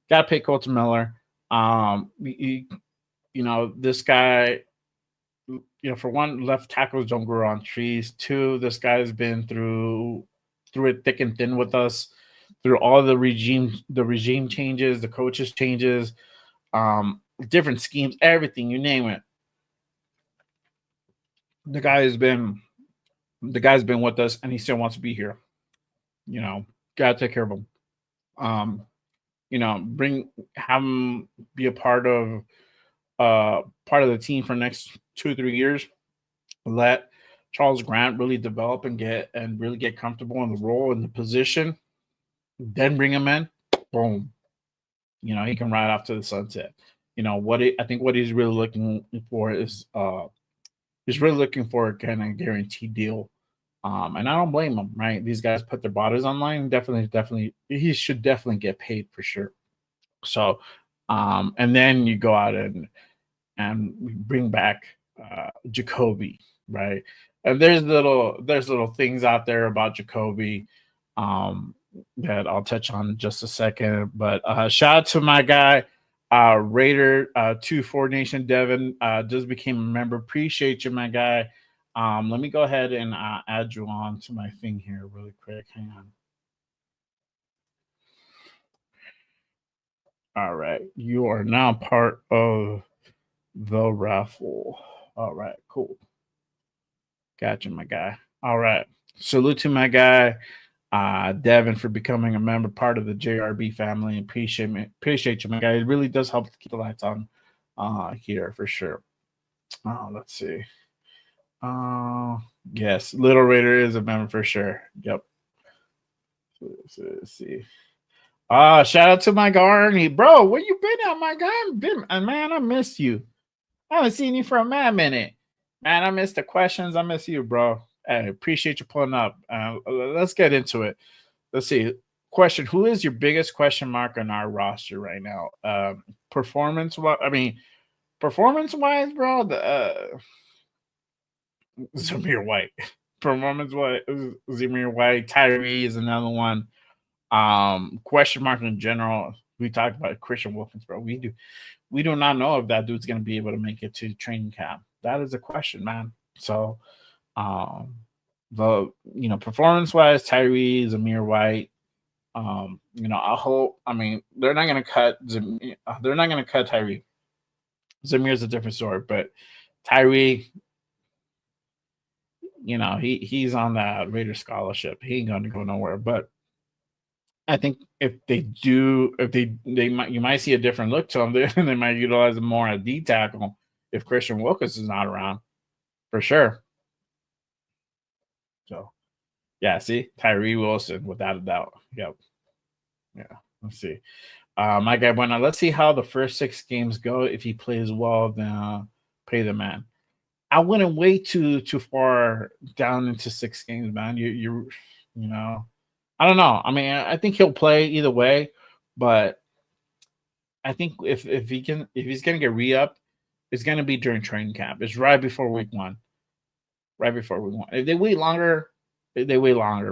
Got to pay Colton Miller. This guy. For one, left tackles don't grow on trees. 2, this guy's been through it thick and thin with us, through all the regime changes, the coaches changes. Different schemes, everything, you name it. The guy's been with us, and he still wants to be here. Gotta take care of him. Have him be a part of the team for the next 2-3 years. Let Charles Grant really develop and really get comfortable in the role and the position. Then bring him in. Boom. He can ride off to the sunset. I think what he's really looking for is he's really looking for a kind of guaranteed deal And I don't blame him, right? These guys put their bodies online. Definitely, he should definitely get paid for sure. So, and then you go out and bring back Jacoby, right? And there's little things out there about Jacoby that I'll touch on in just a second. But shout out to my guy, Raider 2-4 Nation Devin, just became a member. Appreciate you, my guy. Let me go ahead and add you on to my thing here really quick. Hang on. All right. You are now part of the raffle. All right, cool. Gotcha, my guy. All right. Salute to my guy, Devin, for becoming a member, part of the JRB family. Appreciate you, my guy. It really does help to keep the lights on here for sure. Let's see. Yes, Little Raider is a member for sure. Yep. Let's see. Shout out to my Garney, bro. Where you been at, my guy? Man, I missed you. I haven't seen you for a minute. Man, I missed the questions. I miss you, bro. I appreciate you pulling up. Let's get into it. Let's see. Question: Who is your biggest question mark on our roster right now? Performance wise, bro. Zamir White. Performance wise, Zamir White. Tyree is another one. Question mark in general. We talked about Christian Wilkins, bro. We do not know if that dude's going to be able to make it to training camp. That is a question, man. So, performance wise, Tyree, Zamir White. I hope. I mean, they're not going to cut. They're not going to cut Tyree. Zamir's a different story, but Tyree, he's on that Raider scholarship. He ain't going to go nowhere. But I think if they do, you might see a different look to them. They might utilize him more at D tackle if Christian Wilkins is not around, for sure. So, yeah, see, Tyree Wilson, without a doubt. Yep. Yeah. Let's see. My guy, bueno, let's see how the first 6 games go. If he plays well, then pay the man. I wouldn't wait too far down into 6 games, man. I don't know. I mean, I think he'll play either way, but I think if he's gonna get re-upped, it's gonna be during training camp. It's right before week 1. Right before week 1. If they wait longer,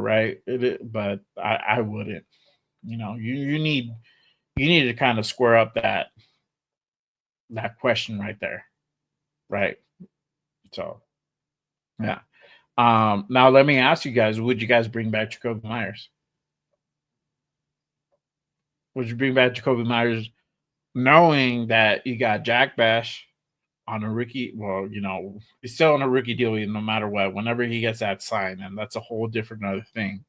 right? But I wouldn't. You need to kind of square up that question right there, right? So, yeah. Now let me ask you guys: would you guys bring back Jacoby Myers? Would you bring back Jacoby Myers, knowing that you got Jack Bash on a rookie? Well, he's still on a rookie deal, no matter what. Whenever he gets that sign, and that's a whole different other thing.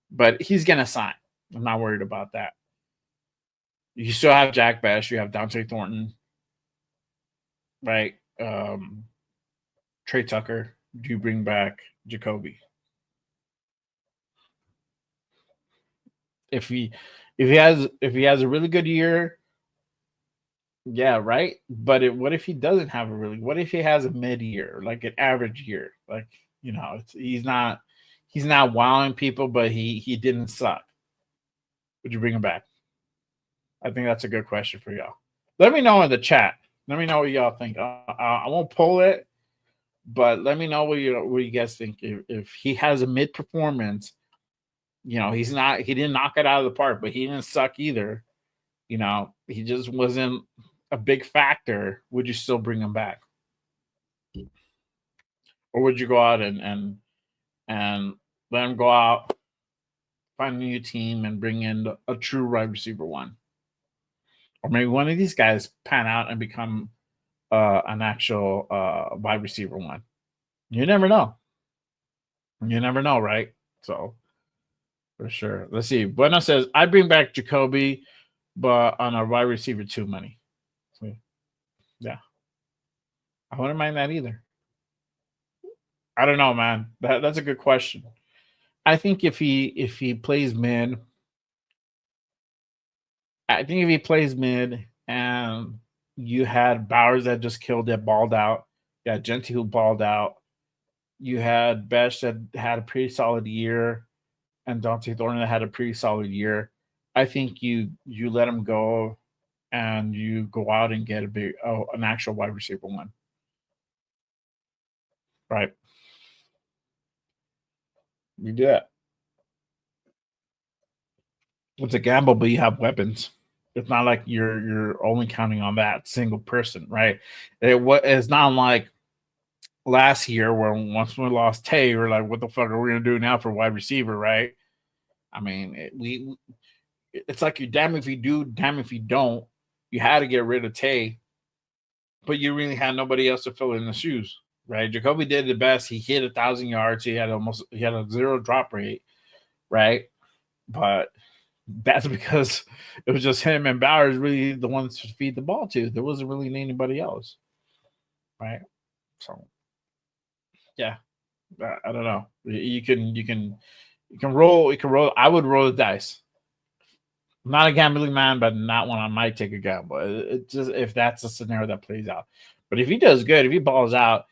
But he's gonna sign. I'm not worried about that. You still have Jack Bash. You have Dante Thornton, right? Trey Tucker. Do you bring back Jacoby? If he has a really good year, yeah, right. But what if he doesn't have what if he has a mid year, like an average year? Like, he's not wowing people, but he didn't suck. Would you bring him back? I think that's a good question for y'all. Let me know in the chat. Let me know what y'all think. I won't pull it, but let me know what you guys think. If he has a mid performance, he didn't knock it out of the park, but he didn't suck either. He just wasn't a big factor. Would you still bring him back? Or would you go out and let him go out, find a new team, and bring in a true wide receiver 1? Or maybe one of these guys pan out and become an actual wide receiver 1. You never know. You never know, right? So, for sure. Let's see. Bueno says, I bring back Jacoby, but on a wide receiver 2 money. So, yeah. I wouldn't mind that either. I don't know, man. That's a good question. I think if he plays mid, and you had Bowers that just killed it, balled out, you had Genty who balled out, You had Besh that had a pretty solid year, and Dante Thorne that had a pretty solid year. I think you let him go, and you go out and get an actual wide receiver one, right? You do that. It's a gamble, but you have weapons. It's not like you're only counting on that single person, right? It's not like last year where once we lost Tay, we're like, what the fuck are we gonna do now for wide receiver, right? I mean, it's like you damn if you do, damn if you don't. You had to get rid of Tay, but you really had nobody else to fill in the shoes, right? Jacoby did the best. He hit 1,000 yards. He had a zero drop rate, right? But that's because it was just him and Bowers really the ones to feed the ball to. There wasn't really anybody else, right? So yeah, I don't know. You can roll. I would roll the dice. I'm not a gambling man, but not one I might take a gamble. It just if that's a scenario that plays out. But if he does good, if he balls out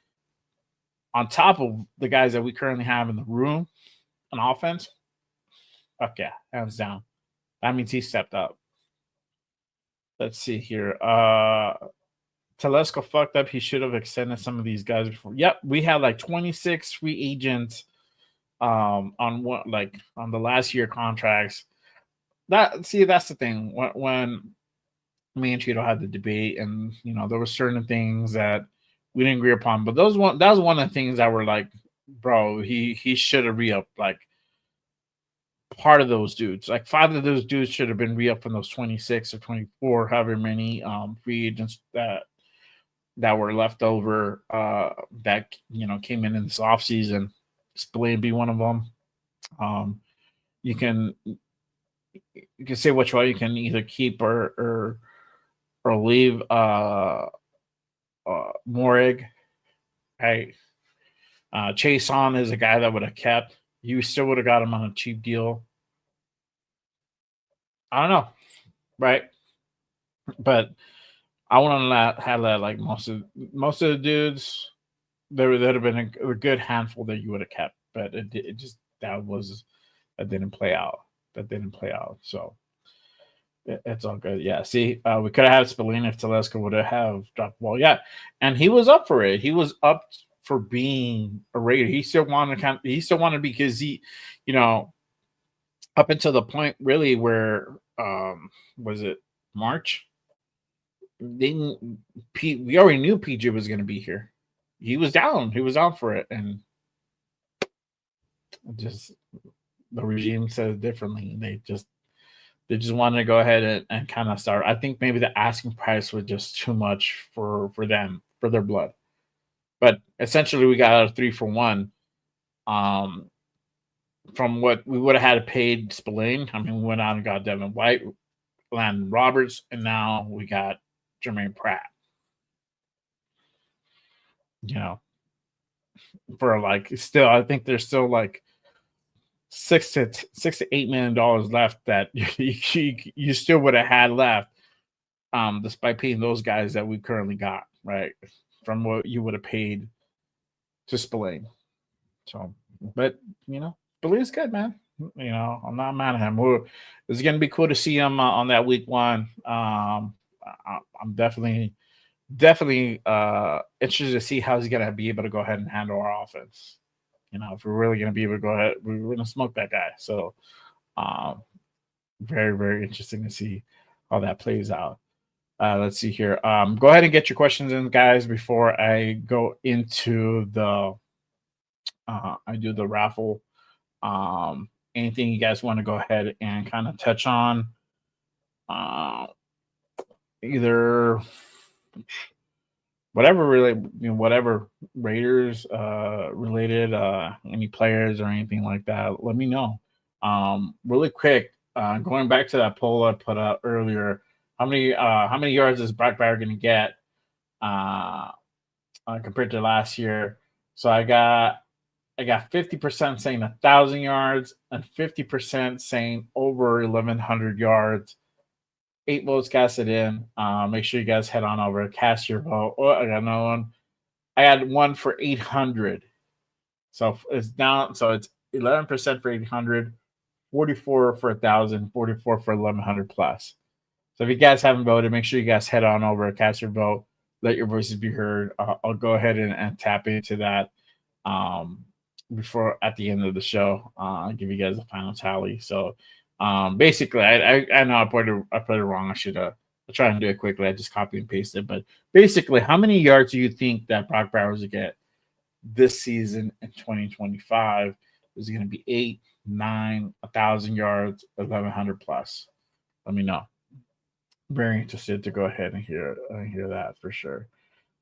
on top of the guys that we currently have in the room on offense, fuck yeah, hands down. That means he stepped up. Let's see here. Telesco fucked up. He should have extended some of these guys before. Yep, we had like 26 free agents on the last year contracts. That's the thing. When me and Cheeto had the debate, and there were certain things that we didn't agree upon, but that was one of the things that were like, bro, he should have re-upped like part of those dudes. Like 5 of those dudes should have been re-upped from those 26 or 24, however many free agents that were left over that came in this offseason. Spillane be one of them. You can say which way you can either keep or leave Morig. Right. Chase on is a guy that would have kept. You still would have got him on a cheap deal. I don't know, right? But I want to have that like most of the dudes. There would have been a good handful that you would have kept, but it just that didn't play out. That didn't play out. So it's all good. Yeah. See, we could have had Spillane if Telesco would have dropped the ball. Yeah, and he was up for it. He was up for being a Raider. He still wanted because he, up until the point really where was it March? We already knew PJ was going to be here. He was down. He was out for it, and just the regime said it differently. They just wanted to go ahead and kind of start. I think maybe the asking price was just too much for them, for their blood. But essentially, we got a 3-for-1. From what we would have had to pay Spillane. I mean, we went out and got Devin White, Landon Roberts, and now we got Jermaine Pratt. For like still, I think there's still like $6 to $8 million left that you still would have had left, despite paying those guys that we currently got, right, from what you would have paid to Spillane. So, but Spillane's good, man. I'm not mad at him. It's going to be cool to see him on that week 1. I'm definitely interested to see how he's going to be able to go ahead and handle our offense. If we're really going to be able to go ahead, we're going to smoke that guy. So, very, very interesting to see how that plays out. Let's see here. Go ahead and get your questions in, guys, before I go into I do the raffle. Anything you guys want to go ahead and kind of touch on? Either whatever really, whatever Raiders related, any players or anything like that, let me know. Really quick, going back to that poll I put up earlier, how many yards is Brock Bowers going to get compared to last year? So I got 50% saying 1,000 yards and 50% saying over 1,100 yards. 8 votes casted in. Make sure you guys head on over, cast your vote. Oh, I got another one. I had one for 800. So it's down. So it's 11% for 800, 44 for 1,000, 44 for 1,100 plus. So if you guys haven't voted, make sure you guys head on over, cast your vote, let your voices be heard. I'll go ahead and tap into that before at the end of the show. I'll give you guys a final tally. So basically, I know I put it wrong. I should I'll try and do it quickly. I just copy and paste it. But basically, how many yards do you think that Brock Bowers will get this season in 2025? Is it going to be 8, 9, 1,000 yards, 1,100 plus? Let me know. Very interested to go ahead and hear that for sure.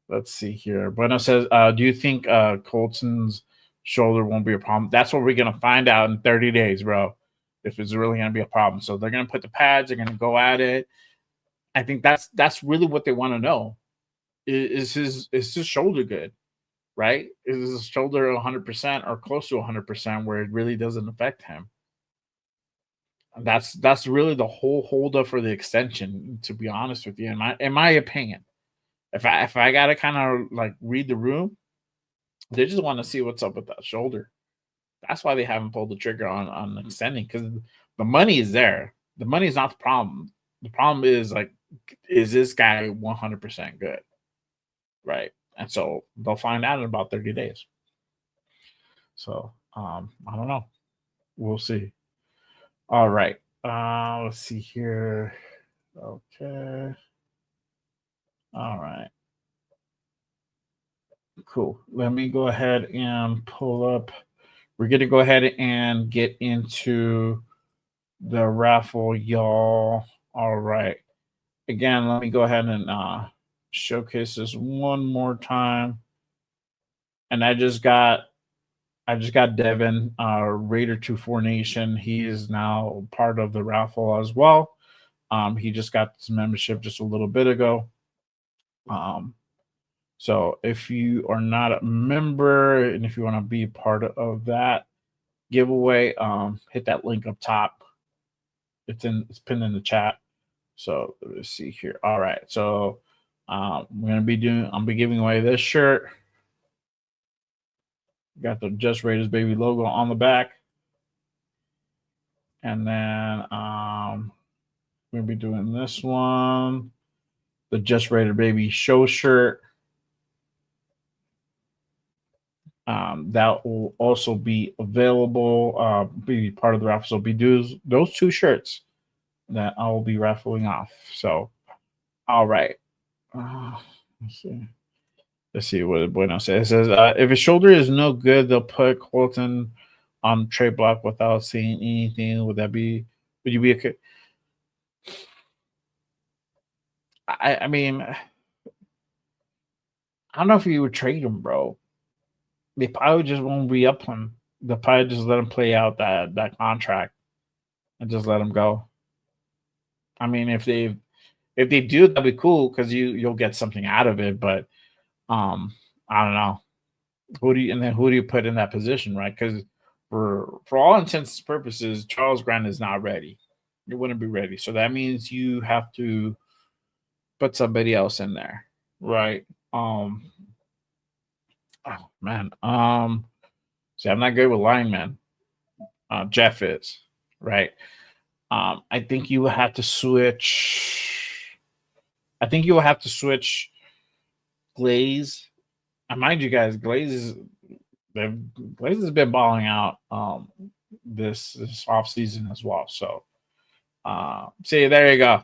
Let's see here. Bueno says, do you think Colton's shoulder won't be a problem? That's what we're going to find out in 30 days, bro, if it's really going to be a problem. So they're going to put the pads. They're going to go at it. I think that's really what they want to know. Is his shoulder good, right? Is his shoulder 100% or close to 100% where it really doesn't affect him? That's really the whole holdup for the extension, to be honest with you, in my opinion. If I gotta kind of like read the room, they just want to see what's up with that shoulder. That's why they haven't pulled the trigger on extending, because the money is there. The money is not the problem. The problem is, like, is this guy 100% good, right? And so they'll find out in about 30 days. So I don't know. We'll see. All right. Let's see here. Okay. All right. Cool. Let me go ahead and pull up. We're going to go ahead and get into the raffle, y'all. All right. Again, let me go ahead and showcase this one more time. And I just got Devin, Raider 24 Nation. He is now part of the raffle as well. He just got his membership just a little bit ago. So if you are not a member and if you want to be part of that giveaway, hit that link up top. It's pinned in the chat. So let's see here. All right. So I'll be giving away this shirt. Got the Just Raiders Baby logo on the back. And then we're going to be doing this one, the Just Raider Baby show shirt. That will also be available, be part of the raffle. So be those two shirts that I will be raffling off. So, all right. Let's see what Bueno says. It says, if his shoulder is no good, they'll put Colton on trade block without saying anything. Would you be okay? I mean, I don't know if you would trade him, bro. They probably just won't re-up him. They'll probably just let him play out that contract and just let him go. I mean, if they do, that'd be cool because you'll get something out of it. But I don't know. Who do you put in that position, right? Because for all intents and purposes, Charles Grant is not ready. He wouldn't be ready. So that means you have to put somebody else in there, right? Oh man. See, I'm not good with linemen. Jeff is, right? I think you will have to switch. Glaze. And mind you guys, Glaze has been balling out this offseason as well. So see, there you go.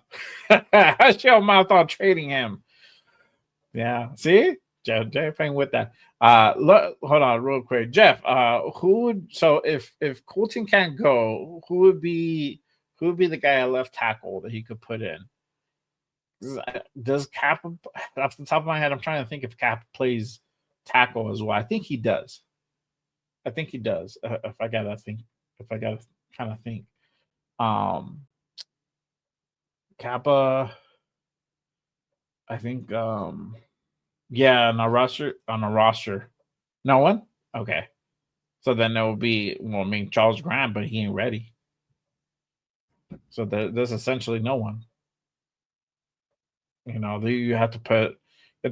I show mouth on trading him. Yeah, see? Jeff ain't with that. Hold on real quick. Jeff, if Colton can't go, who would be the guy at left tackle that he could put in? Does Cap, off the top of my head, I'm trying to think if Cap plays tackle as well. I think he does. If I gotta kind of think. Kappa, I think yeah, on a roster. No one? Okay. So then there will be, Charles Grant, but he ain't ready. So there's essentially no one. You have to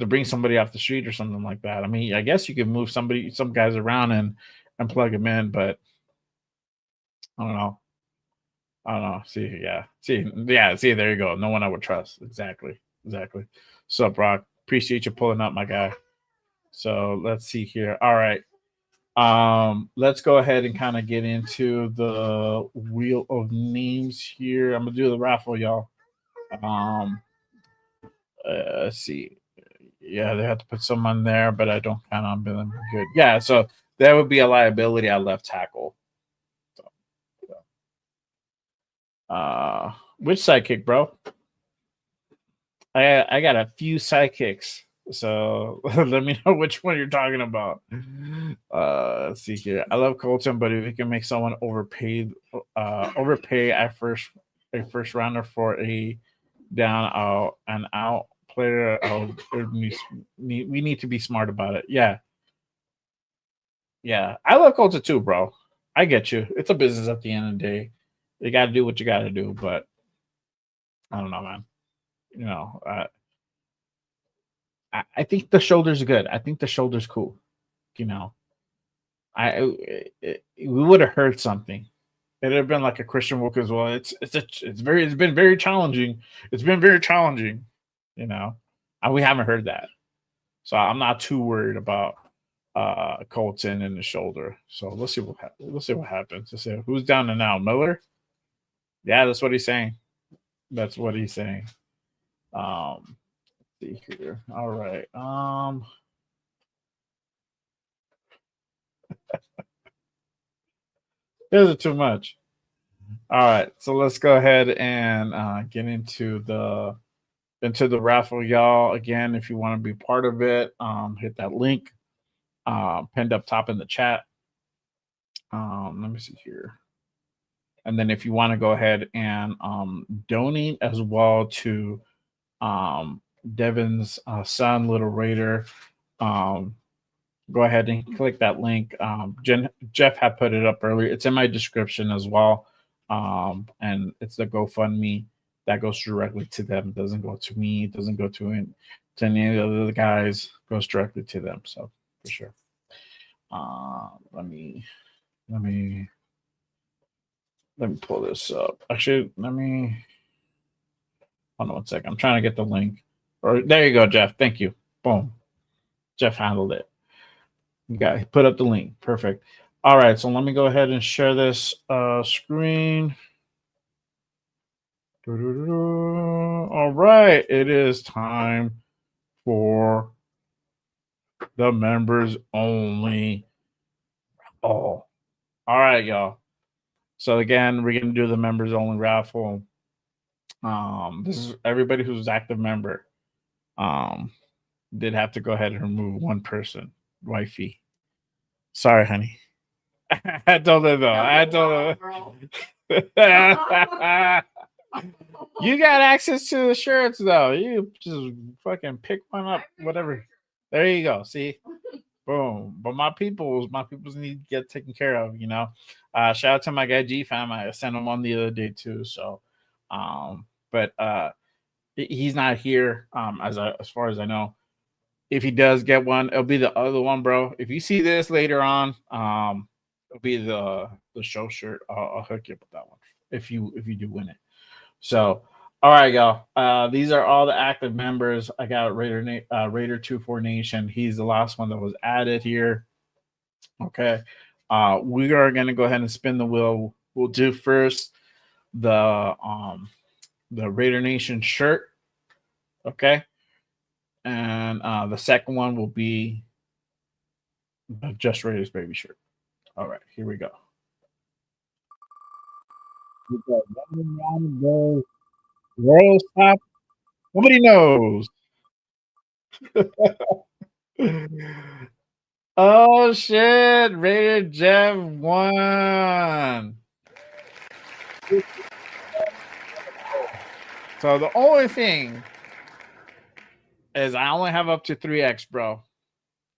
bring somebody off the street or something like that. I mean, I guess you could move some guys around and plug him in, but I don't know. See, there you go. No one I would trust. Exactly. What's up, Brock? Appreciate you pulling up, my guy. So let's see here. All right. Let's go ahead and kind of get into the wheel of names here. I'm gonna do the raffle, y'all. Let's see. Yeah, they have to put someone there, but I don't count on them. Good. Yeah, so that would be a liability at left tackle. Which sidekick, bro? I got a few sidekicks, so let me know which one you're talking about. Let's see here. I love Colton, but if he can make someone overpay a first rounder for a down and out player, we need to be smart about it. Yeah, I love Colton too, bro. I get you. It's a business at the end of the day. You got to do what you got to do, but I don't know, man. You know, I think the shoulder's good. I think the shoulder's cool. You know, we would have heard something. It'd have been like a Christian Wilkins. Well, it's been very challenging. It's been very challenging. You know, and we haven't heard that, so I'm not too worried about Colton and the shoulder. So let's see what happens. Let's see who's down and out. Miller. Yeah, that's what he's saying. That's what he's saying. Let's see here. All right. Those are too much. All right, so let's go ahead and get into the raffle, y'all. Again, if you want to be part of it, hit that link pinned up top in the chat. Let me see here. And then if you want to go ahead and donate as well to Devin's son, Little Raider, go ahead and click that link. Jeff had put it up earlier. It's in my description as well. And it's the GoFundMe that goes directly to them. It doesn't go to me. It doesn't go to any of the other guys. It goes directly to them. So for sure. Let me pull this up. Actually, hold on 1 second. I'm trying to get the link. Or there you go, Jeff. Thank you. Boom. Jeff handled it. You got put up the link. Perfect. All right, so let me go ahead and share this screen. All right, it is time for the members only. All right, y'all. So again, we're gonna do the members only raffle. This is everybody who's active member. Did have to go ahead and remove one person, wifey. Sorry, honey. I told her though. You got access to the shirts though. You just fucking pick one up, whatever. There you go. See, boom. But my peoples need to get taken care of. You know. Shout out to my guy G Fam. I sent him on the other day too. So, but he's not here. As far as I know. If he does get one, it'll be the other one, bro. If you see this later on, it'll be the show shirt. I'll hook you up with that one if you do win it. So, all right, y'all. These are all the active members. I got Raider 24 Nation. He's the last one that was added here. Okay. We are gonna go ahead and spin the wheel. We'll do first the Raider Nation shirt. Okay. And the second one will be the Just Raiders baby shirt. All right, here we go. World stop. Nobody knows. Oh shit! Raider Jeff won. So the only thing is I only have up to 3X, bro.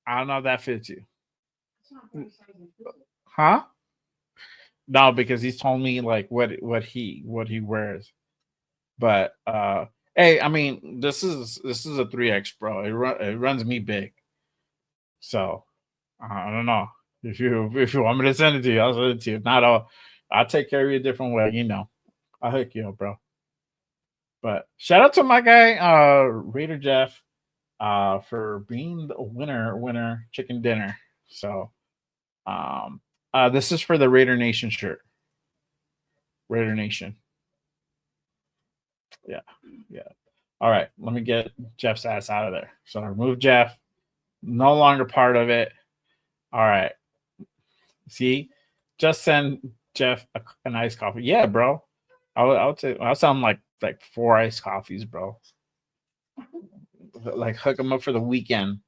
I don't know if that fits you. Huh? No, because he's told me like what he wears. But hey, I mean, this is a 3X, bro. It runs me big. So I don't know. If you want me to send it to you, I'll send it to you. If not, I'll take care of you a different way. You know, I'll hook you up, bro. But shout out to my guy, Raider Jeff, for being the winner chicken dinner. So, this is for the Raider Nation shirt. Raider Nation. Yeah, yeah. All right, let me get Jeff's ass out of there. So remove Jeff. No longer part of it. All right. See, just send Jeff an iced coffee. Yeah, bro. I would say I'll sound like 4 iced coffees, bro. Like hook him up for the weekend.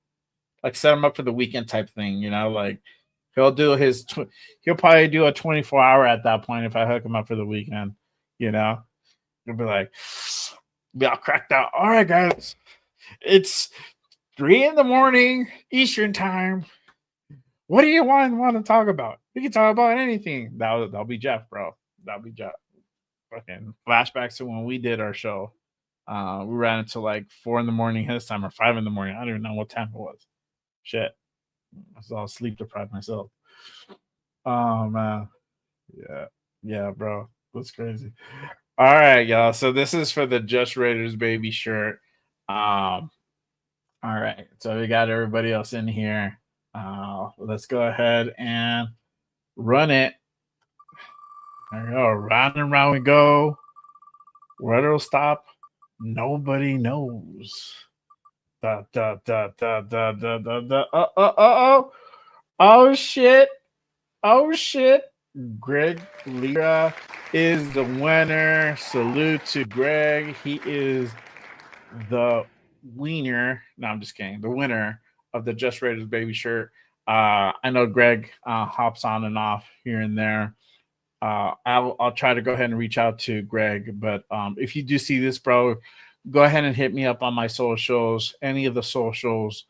Like set him up for the weekend type thing. You know, like he'll do he'll probably do a 24-hour at that point if I hook him up for the weekend. You know, he'll be like, be all cracked out. All right, guys, it's 3 a.m. Eastern time. What do you want to talk about? We can talk about anything. That'll be Jeff, bro. That'll be Jeff. Fucking flashbacks to when we did our show. We ran until like 4 a.m. his time or 5 a.m. I don't even know what time it was. Shit. I was all sleep deprived myself. Oh man. Yeah. Yeah, bro. That's crazy. All right, y'all. So this is for the Just Raiders baby shirt. All right. So we got everybody else in here. Let's go ahead and run it. There we go. Round and round we go. Where it'll stop, nobody knows. Da da da da da da da da. Oh shit! Oh shit! Greg Lira is the winner. Salute to Greg. He is the wiener. No, I'm just kidding. The winner of the Just Raiders baby shirt. I know Greg hops on and off here and there. I'll try to go ahead and reach out to Greg. But if you do see this, bro, go ahead and hit me up on my socials, any of the socials,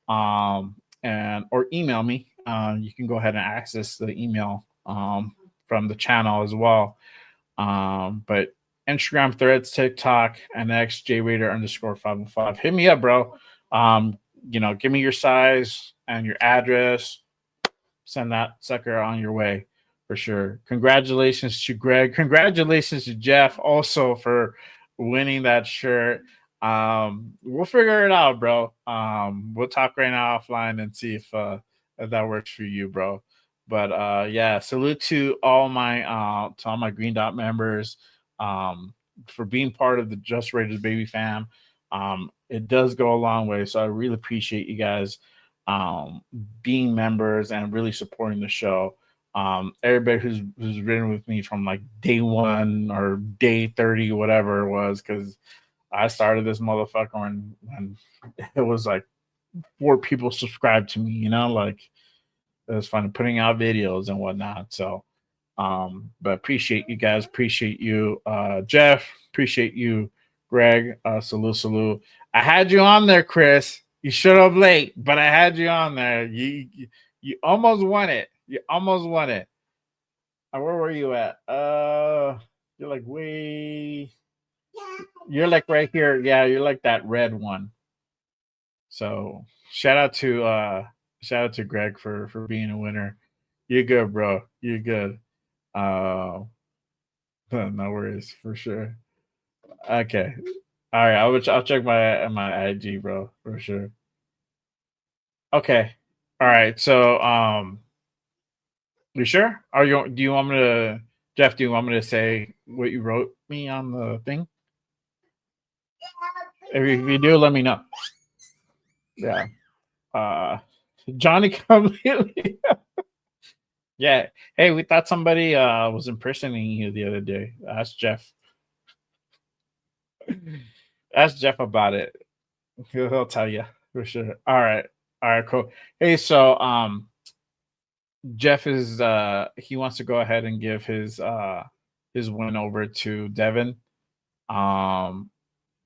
and or email me. You can go ahead and access the email from the channel as well. But Instagram, Threads, TikTok, and XJRaider_505. Hit me up, bro. Give me your size and your address. Send that sucker on your way for sure. Congratulations to Greg. Congratulations to Jeff also for winning that shirt. We'll figure it out, bro. We'll talk right now offline and see if that works for you, bro. But yeah, salute to all my Green Dot members for being part of the Just Raiders baby fam. It does go a long way, so I really appreciate you guys being members and really supporting the show. Everybody who's ridden with me from like day 1 or day 30, whatever it was, because I started this motherfucker when it was like 4 people subscribed to me, like it was fun putting out videos and whatnot. So but appreciate you guys, appreciate you, Jeff, appreciate you, Greg. Salute. I had you on there, Chris. You showed up late, but I had you on there. You almost won it. You almost won it. Where were you at? You're like way. You're like right here. Yeah, you're like that red one. So shout out to Greg for being a winner. You're good, bro. You're good. No worries for sure. Okay. All right. I'll check my IG, bro, for sure. Okay. All right. So you sure? Do you want me to, Jeff, do you want me to say what you wrote me on the thing? If you do, let me know. Yeah. Johnny completely. Yeah. Hey, we thought somebody was impersonating you the other day. Ask Jeff. Ask Jeff about it. He'll tell you for sure. All right, cool. Hey, so Jeff is he wants to go ahead and give his win over to Devin,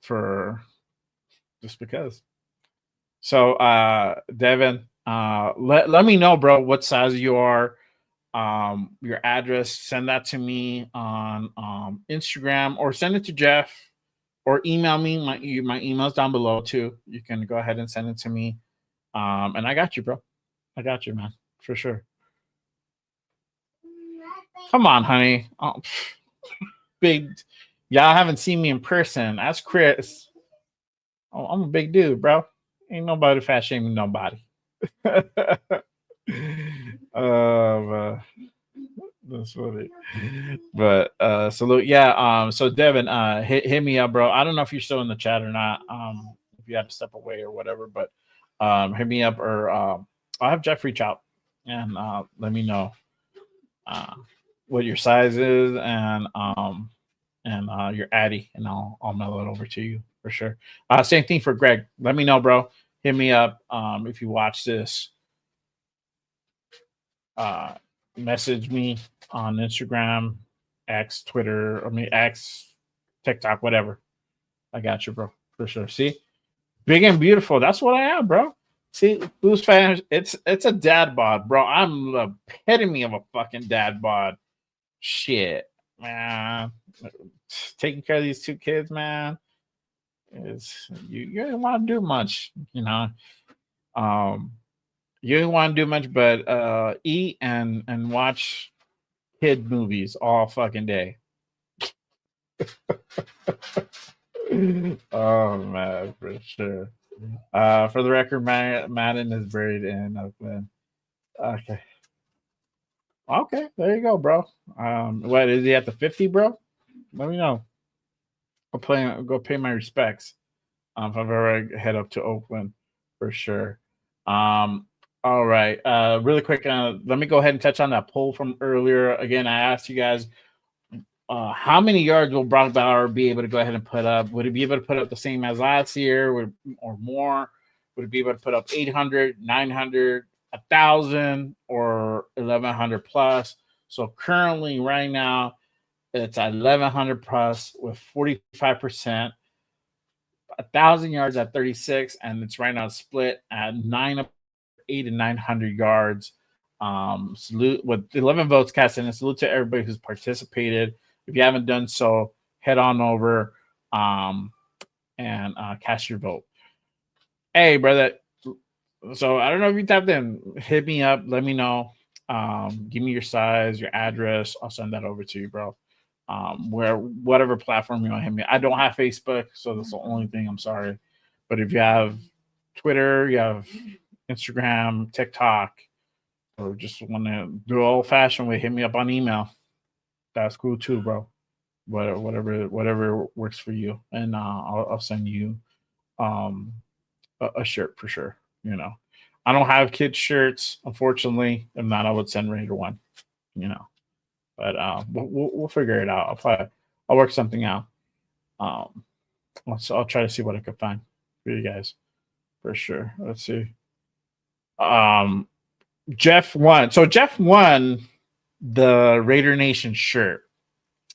for just because. So Devin, let me know, bro, what size you are. Your address, send that to me on Instagram or send it to Jeff or email me. My email's down below too. You can go ahead and send it to me. And I got you, bro. I got you, man, for sure. Come on, honey. Oh, big. Y'all haven't seen me in person. That's Chris. Oh, I'm a big dude, bro. Ain't nobody fat shaming nobody. That's funny. But salute. Yeah. So Devin, hit me up, bro. I don't know if you're still in the chat or not. If you had to step away or whatever, but hit me up or I'll have Jeff reach out and let me know what your size is and your Addy, and I'll mail it over to you for sure. Same thing for Greg. Let me know, bro. Hit me up if you watch this. Message me on Instagram, X, Twitter, X, TikTok, whatever. I got you, bro, for sure. See, big and beautiful. That's what I am, bro. See, who's fan? It's a dad bod, bro. I'm the epitome of a fucking dad bod. Shit, man. Taking care of these two kids, man. Is you didn't want to do much, you know. You didn't want to do much but eat and watch kid movies all fucking day. Oh man, for sure. For the record, Madden is buried in Oakland. Okay. Okay, there you go, bro. What is he at the 50, bro? Let me know. Go pay my respects. If I've ever head up to Oakland for sure. All right. Really quick, let me go ahead and touch on that poll from earlier. Again, I asked you guys how many yards will Brock Bauer be able to go ahead and put up? Would he be able to put up the same as last year or more? Would he be able to put up 800, 900, 1,000, or 1,100 plus? So currently, right now, it's at 1,100 plus with 45%, 1,000 yards at 36, and it's right now split at 8 and 900 yards. Salute with 11 votes cast in, and salute to everybody who's participated. If you haven't done so, head on over and cast your vote. Hey, brother. So I don't know if you tapped in. Hit me up. Let me know. Give me your size, your address. I'll send that over to you, bro. Whatever platform you want to hit me. I don't have Facebook, so that's the only thing. I'm sorry. But if you have Twitter, you have Instagram, TikTok, or just want to do old fashioned way, hit me up on email. That's cool too, bro. Whatever works for you, and I'll send you a shirt for sure. You know, I don't have kids shirts, unfortunately. If not, I would send Raider one. You know, but we'll figure it out. I'll work something out. So I'll try to see what I can find for you guys for sure. Let's see. Jeff won. So Jeff won the Raider Nation shirt.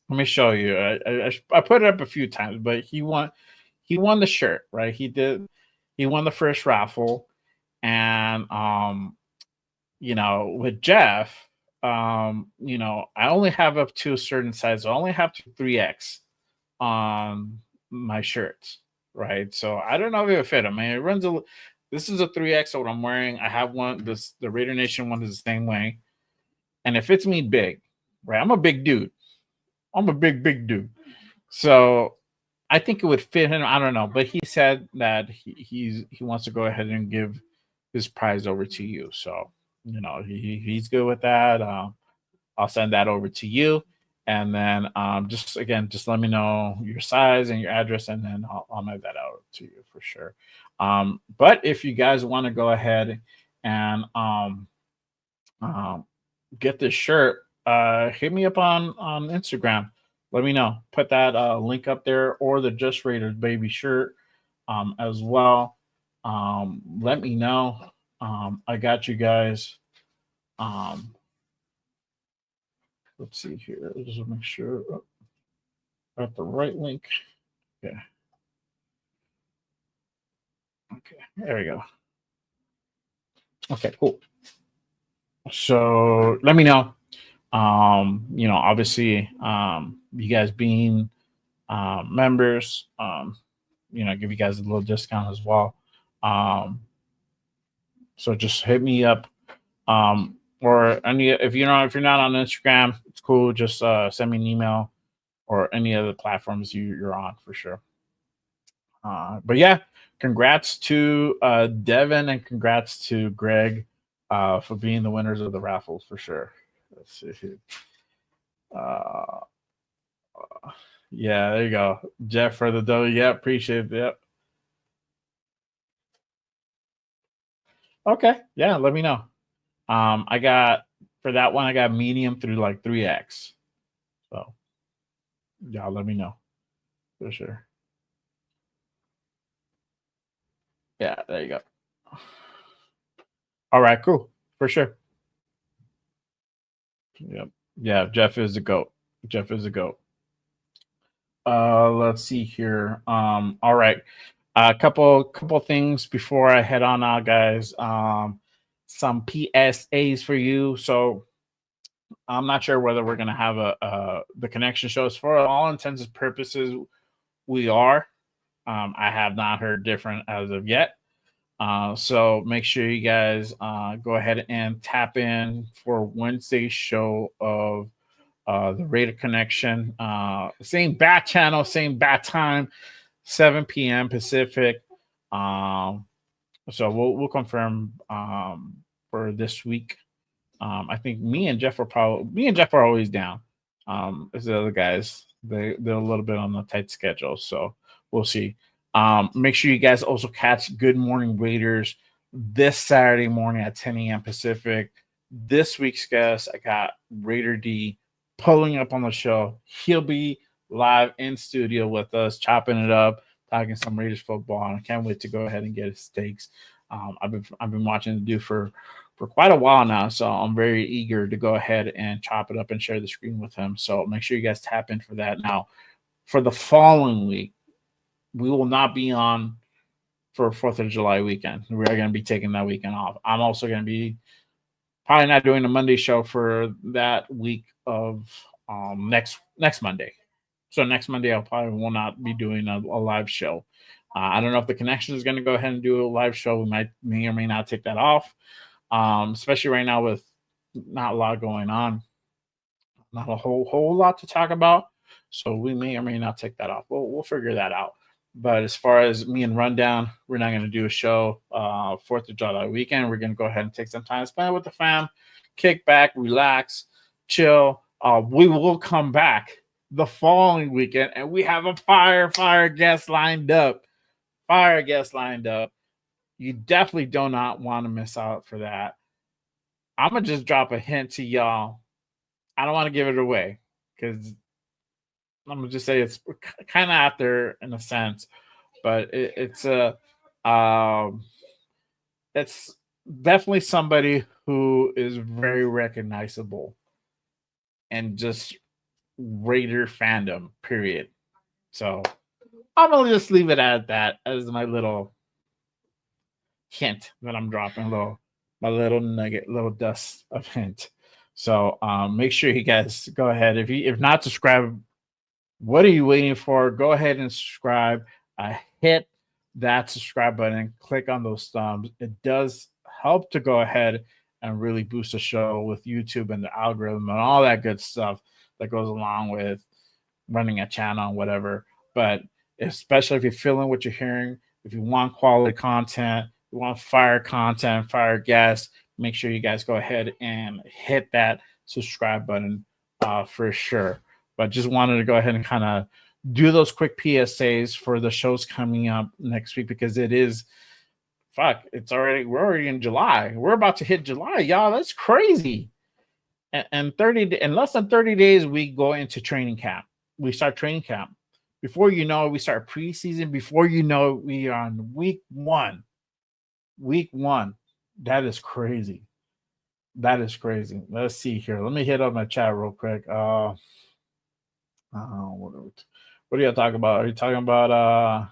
Let me show you. I put it up a few times, but he won the shirt, right? He won the first raffle. And you know, with Jeff, you know, I only have up to a certain size. I only have to 3X on my shirts, right? So I don't know if it'll fit him. I mean, it runs this is a 3X what I'm wearing. I have one. The Raider Nation one is the same way. And it fits me big, right? I'm a big dude. I'm a big dude. So I think it would fit him. I don't know. But he said that he wants to go ahead and give his prize over to you. So, you know, he's good with that. I'll send that over to you. And then just let me know your size and your address, and then I'll mail that out to you for sure. But if you guys want to go ahead and get this shirt, hit me up on Instagram. Let me know. Put that link up there, or the Just Raiders baby shirt as well. Let me know. I got you guys. Let's see here. Just make sure I got the right link. Okay. Okay, there we go. Okay, cool. So let me know. You know, obviously, you guys being members, you know, give you guys a little discount as well. So just hit me up. Or if you're not on Instagram, it's cool. cool. Just send me an email or any other platforms you're on for sure. But yeah, congrats to Devin and congrats to Greg for being the winners of the raffles for sure. Let's see. Uh, yeah, there you go. Jeff for the W. Yeah, appreciate it. Yep. Okay. Yeah, let me know. I got for that one, I got medium through like 3X. So y'all let me know for sure. Yeah, there you go. All right, cool. For sure. Yep. Yeah, Jeff is a goat. Jeff is a goat. Let's see here. All right. A couple things before I head on out, guys. Some PSAs for you. So I'm not sure whether we're gonna have the connection shows. For all intents and purposes, we are. I have not heard different as of yet. So make sure you guys go ahead and tap in for Wednesday's show of the Raider Connection. Same bat channel, same bat time, 7 p.m. Pacific. So we'll confirm for this week. I think me and Jeff are always down. As the other guys, they're a little bit on the tight schedule, so we'll see. Make sure you guys also catch Good Morning Raiders this Saturday morning at 10 a.m. Pacific. This week's guest, I got Raider D pulling up on the show. He'll be live in studio with us, chopping it up, talking some Raiders football, and I can't wait to go ahead and get his takes. I've been watching the dude for quite a while now, so I'm very eager to go ahead and chop it up and share the screen with him. So make sure you guys tap in for that. Now, for the following week, we will not be on for 4th of July weekend. We are going to be taking that weekend off. I'm also going to be probably not doing a Monday show for that week of next Monday. So next Monday, I probably will not be doing a live show. I don't know if the connection is going to go ahead and do a live show. We may or may not take that off, especially right now with not a lot going on, not a whole lot to talk about. So we may or may not take that off. We'll figure that out. But as far as me and Rundown, we're not going to do a show 4th of July weekend. We're going to go ahead and take some time to spend with the fam, kick back, relax, chill. We will come back the following weekend, and we have a fire guest lined up. Fire guest lined up. You definitely do not want to miss out for that. I'm going to just drop a hint to y'all. I don't want to give it away because I'm going to just say it's kind of out there in a sense, but it's definitely somebody who is very recognizable and just Raider fandom, period. So I'm going to just leave it at that as my little hint that I'm dropping, my little nugget, little dust of hint. So make sure you guys go ahead. If not subscribed, what are you waiting for? Go ahead and subscribe. Hit that subscribe button. Click on those thumbs. It does help to go ahead and really boost the show with YouTube and the algorithm and all that good stuff that goes along with running a channel and whatever. But especially if you're feeling what you're hearing, if you want quality content, you want fire content, fire guests, make sure you guys go ahead and hit that subscribe button for sure. But just wanted to go ahead and kind of do those quick PSAs for the shows coming up next week because it is, we're already in July. We're about to hit July, y'all. That's crazy. And in less than 30 days, we go into training camp. We start training camp. Before you know it, we start preseason. Before you know it, we are on week one. Week one. That is crazy. That is crazy. Let's see here. Let me hit up my chat real quick. What are you talking about? Are you talking about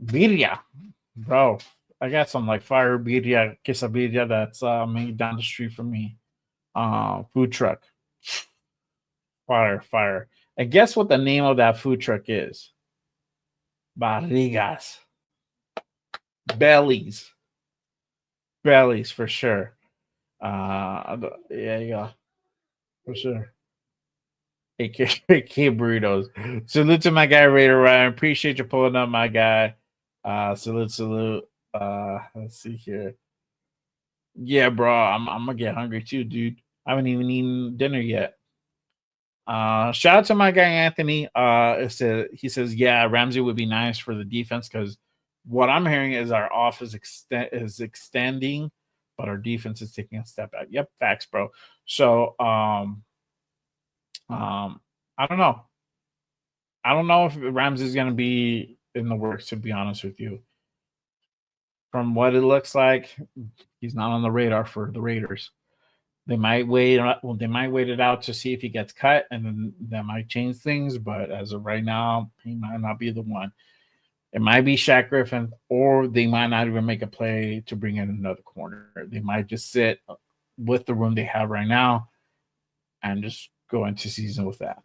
birria? Bro, I got some like fire birria, quesadilla that's made down the street from me. Food truck. Fire. And guess what the name of that food truck is? Barrigas. Bellies for sure. Yeah, you go. For sure. AK burritos. Salute to my guy Raider Ryan. Appreciate you pulling up, my guy. Salute. Let's see here. Yeah, bro. I'm gonna get hungry too, dude. I haven't even eaten dinner yet. Shout out to my guy Anthony. He says, yeah, Ramsey would be nice for the defense because what I'm hearing is our off is extending, but our defense is taking a step back. Yep, facts, bro. So I don't know. I don't know if Ramsey's gonna be in the works, to be honest with you. From what it looks like, he's not on the radar for the Raiders. They might wait. Well, they might wait it out to see if he gets cut, and then that might change things. But as of right now, he might not be the one. It might be Shaq Griffin, or they might not even make a play to bring in another corner. They might just sit with the room they have right now and just go into season with that.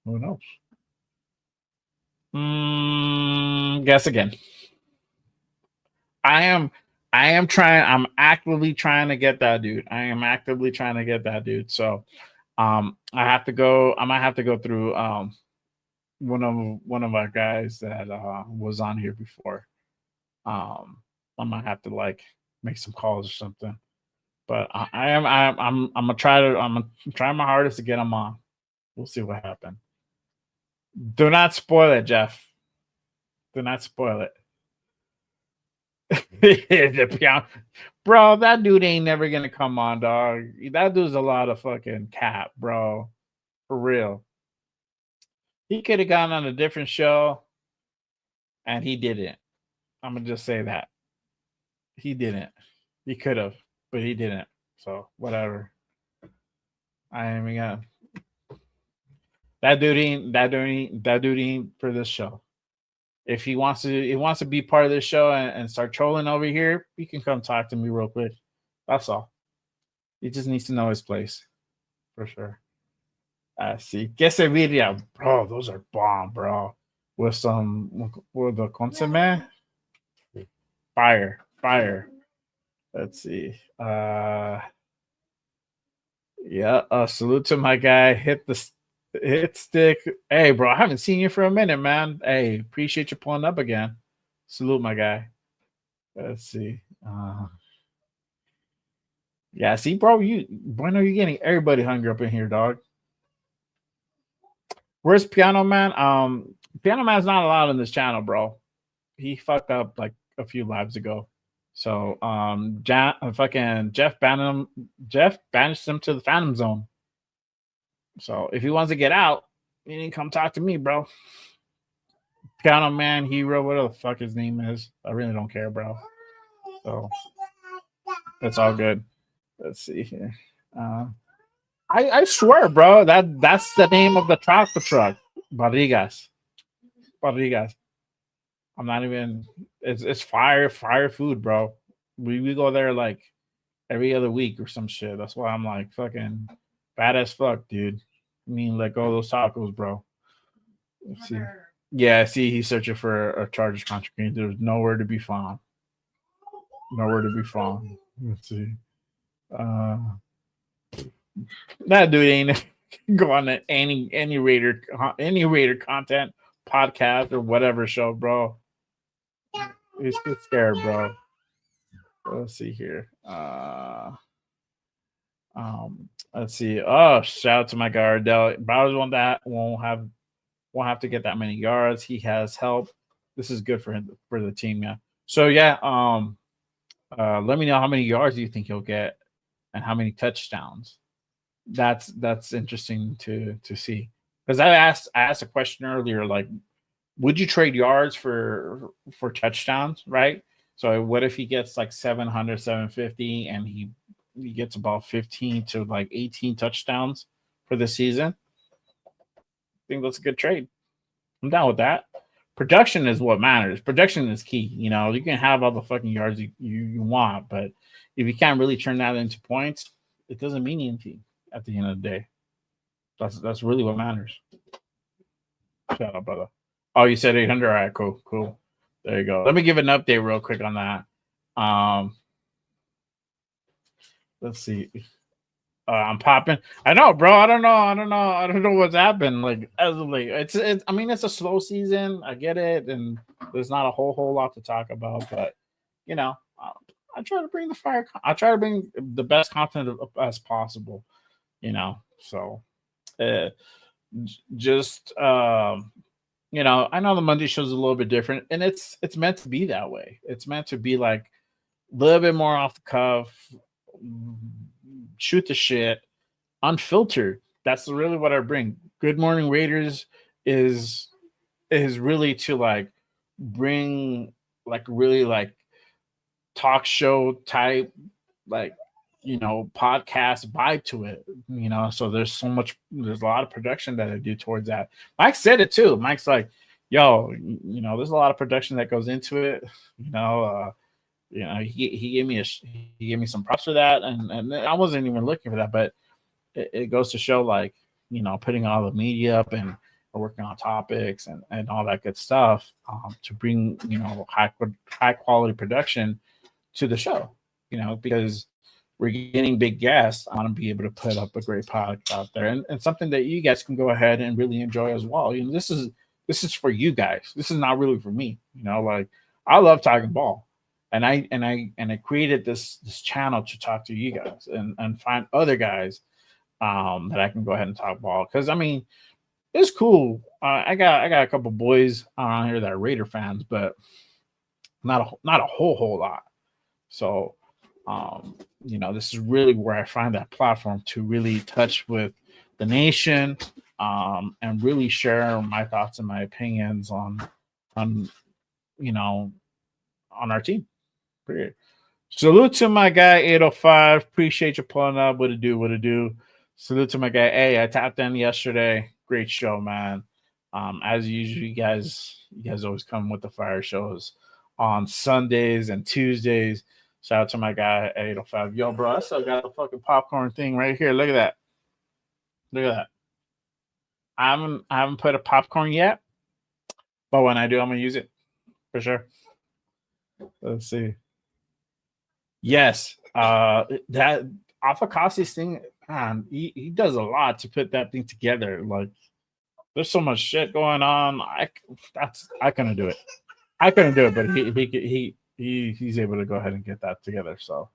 Who knows? Guess again. I'm actively trying to get that dude. So I have to go. I might have to go through one of our guys that was on here before. I might have to like make some calls or something. But I'm gonna try my hardest to get him on. We'll see what happens. Do not spoil it, Jeff. Do not spoil it. The piano. Bro, that dude ain't never gonna come on, dog. That dude's a lot of fucking cap, bro. For real. He could have gone on a different show and he didn't. I'm gonna just say that. He didn't. He could have, but he didn't. So whatever. I am gonna that dude ain't for this show. If he wants to be part of this show and start trolling over here, he can come talk to me real quick. That's all. He just needs to know his place. For sure. See. Quesadilla, bro. Those are bomb, bro. With the consomme. Fire. Let's see. Salute to my guy. Hit stick. Hey, bro, I haven't seen you for a minute, man. Hey, appreciate you pulling up again. Salute, my guy. Let's see. Yeah, see, bro, when are you getting everybody hungry up in here, dog? Where's Piano Man? Piano Man's not allowed in this channel, bro. He fucked up like a few lives ago. So Jeff banished him to the Phantom Zone. So if he wants to get out, he didn't come talk to me, bro. Piano Man, Hero, whatever the fuck his name is. I really don't care, bro. So it's all good. Let's see here. I swear, bro, that's the name of the tractor truck. Barrigas. I'm not even. It's fire food, bro. We go there like every other week or some shit. That's why I'm like fucking bad as fuck, dude. I mean, let go of those tacos, bro. Let's see. Yeah, see, he's searching for a Chargers contract. There's nowhere to be found. Let's see. That dude ain't go on to any Raider content podcast or whatever show, bro. He's too scared, bro. Let's see here. Let's see. Oh, shout out to my guy Ardell. Bowers won't have to get that many yards. He has help. This is good for him for the team, yeah. So yeah, let me know how many yards you think he'll get and how many touchdowns. That's interesting to see. Because I asked a question earlier, like, would you trade yards for touchdowns, right? So what if he gets like 700, 750 and he gets about 15 to like 18 touchdowns for the season? I think that's a good trade. I'm down with that. Production is what matters. Production is key. You know, you can have all the fucking yards you want, but if you can't really turn that into points, it doesn't mean anything at the end of the day. That's really what matters. Shut up, brother. Oh, you said 800? All right, cool. There you go. Let me give an update real quick on that. Let's see. I'm popping. I know, bro. I don't know what's happened. Like as of late, it's. I mean, it's a slow season. I get it, and there's not a whole lot to talk about. But you know, I try to bring the fire. I try to bring the best content as possible. You know, so uh, just you know, I know the Monday show's a little bit different, and it's meant to be that way. It's meant to be like a little bit more off the cuff, shoot the shit, unfiltered. That's really what I bring. Good Morning Raiders is really to like bring like really like talk show type like you know podcast vibe to it. You know, so there's a lot of production that I do towards that. Mike said it too. Mike's like, yo, you know, there's a lot of production that goes into it. You know, he gave me he gave me some props for that, and I wasn't even looking for that, but it goes to show like you know putting all the media up and working on topics and all that good stuff to bring you know high quality production to the show. You know because we're getting big guests. I want to be able to put up a great product out there and something that you guys can go ahead and really enjoy as well. You know this is for you guys. This is not really for me. You know like I love talking ball. And I created this channel to talk to you guys and find other guys that I can go ahead and talk ball because I mean it's cool. I got a couple boys around here that are Raider fans, but not a whole lot. So you know, this is really where I find that platform to really touch with the nation and really share my thoughts and my opinions on you know on our team. Period. Salute to my guy 805. Appreciate you pulling up. What to do? What to do? Salute to my guy. Hey, I tapped in yesterday. Great show, man. As usual, you guys always come with the fire shows on Sundays and Tuesdays. Shout out to my guy 805. Yo, bro, I still got the fucking popcorn thing right here. Look at that. Look at that. I haven't put a popcorn yet, but when I do, I'm gonna use it for sure. Let's see. Yes, that Afakasi's thing, man, he does a lot to put that thing together. Like, there's so much shit going on. I couldn't do it. I couldn't do it, but he's able to go ahead and get that together. So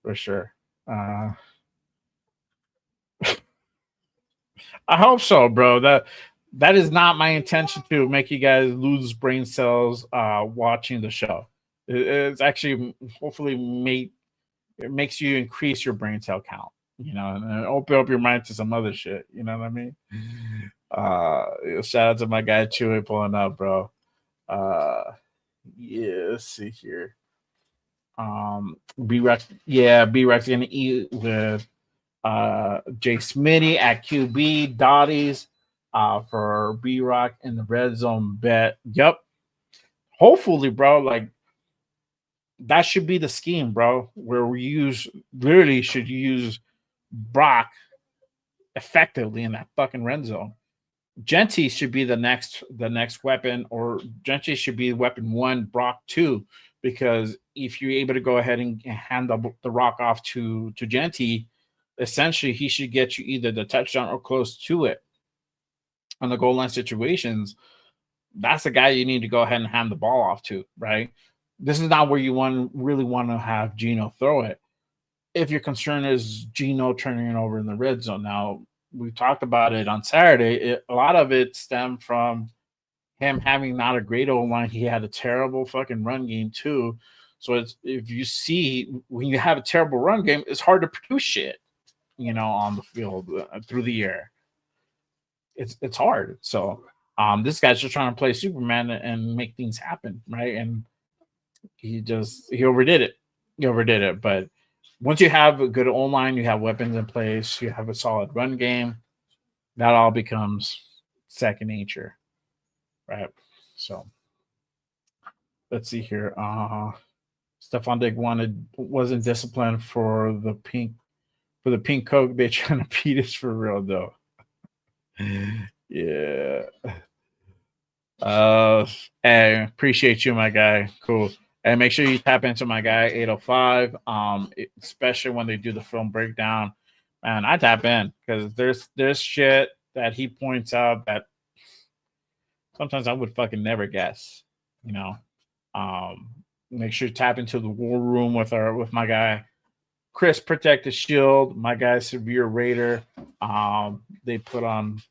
for sure, I hope so, bro. That is not my intention to make you guys lose brain cells watching the show. It's actually hopefully it makes you increase your brain cell count, you know, and open up your mind to some other shit. You know what I mean? Shout out to my guy Chewy pulling up, bro. Yeah, let's see here. B-Rex, yeah, B-Rex gonna eat with Jay Smitty at QB, Dottie's for B-Rock in the red zone bet. Yep. Hopefully, bro, like that should be the scheme, bro, where we literally should use Brock effectively in that fucking red zone. Genty should be the next weapon, or Genty should be weapon one, Brock two, because if you're able to go ahead and hand the rock off to Genty, essentially he should get you either the touchdown or close to it on the goal line situations. That's the guy you need to go ahead and hand the ball off to, right? This is not where you really want to have Geno throw it. If your concern is Geno turning it over in the red zone. Now, we talked about it on Saturday. A lot of it stemmed from him having not a great O-line. He had a terrible fucking run game too. So if you see when you have a terrible run game, it's hard to produce shit, you know, on the field through the air. It's hard. So this guy's just trying to play Superman and make things happen, right? And he overdid it. He overdid it. But once you have a good O-line, you have weapons in place, you have a solid run game, that all becomes second nature, right? So let's see here. Stephon Diggs wasn't disciplined for the pink Coke. They trying to beat us for real though. Yeah. Hey, appreciate you, my guy. Cool. And make sure you tap into my guy 805. Especially when they do the film breakdown. man, I tap in because there's shit that he points out that sometimes I would fucking never guess. You know, um, make sure you tap into the war room with my guy Chris Protect the Shield, my guy Severe Raider. They put on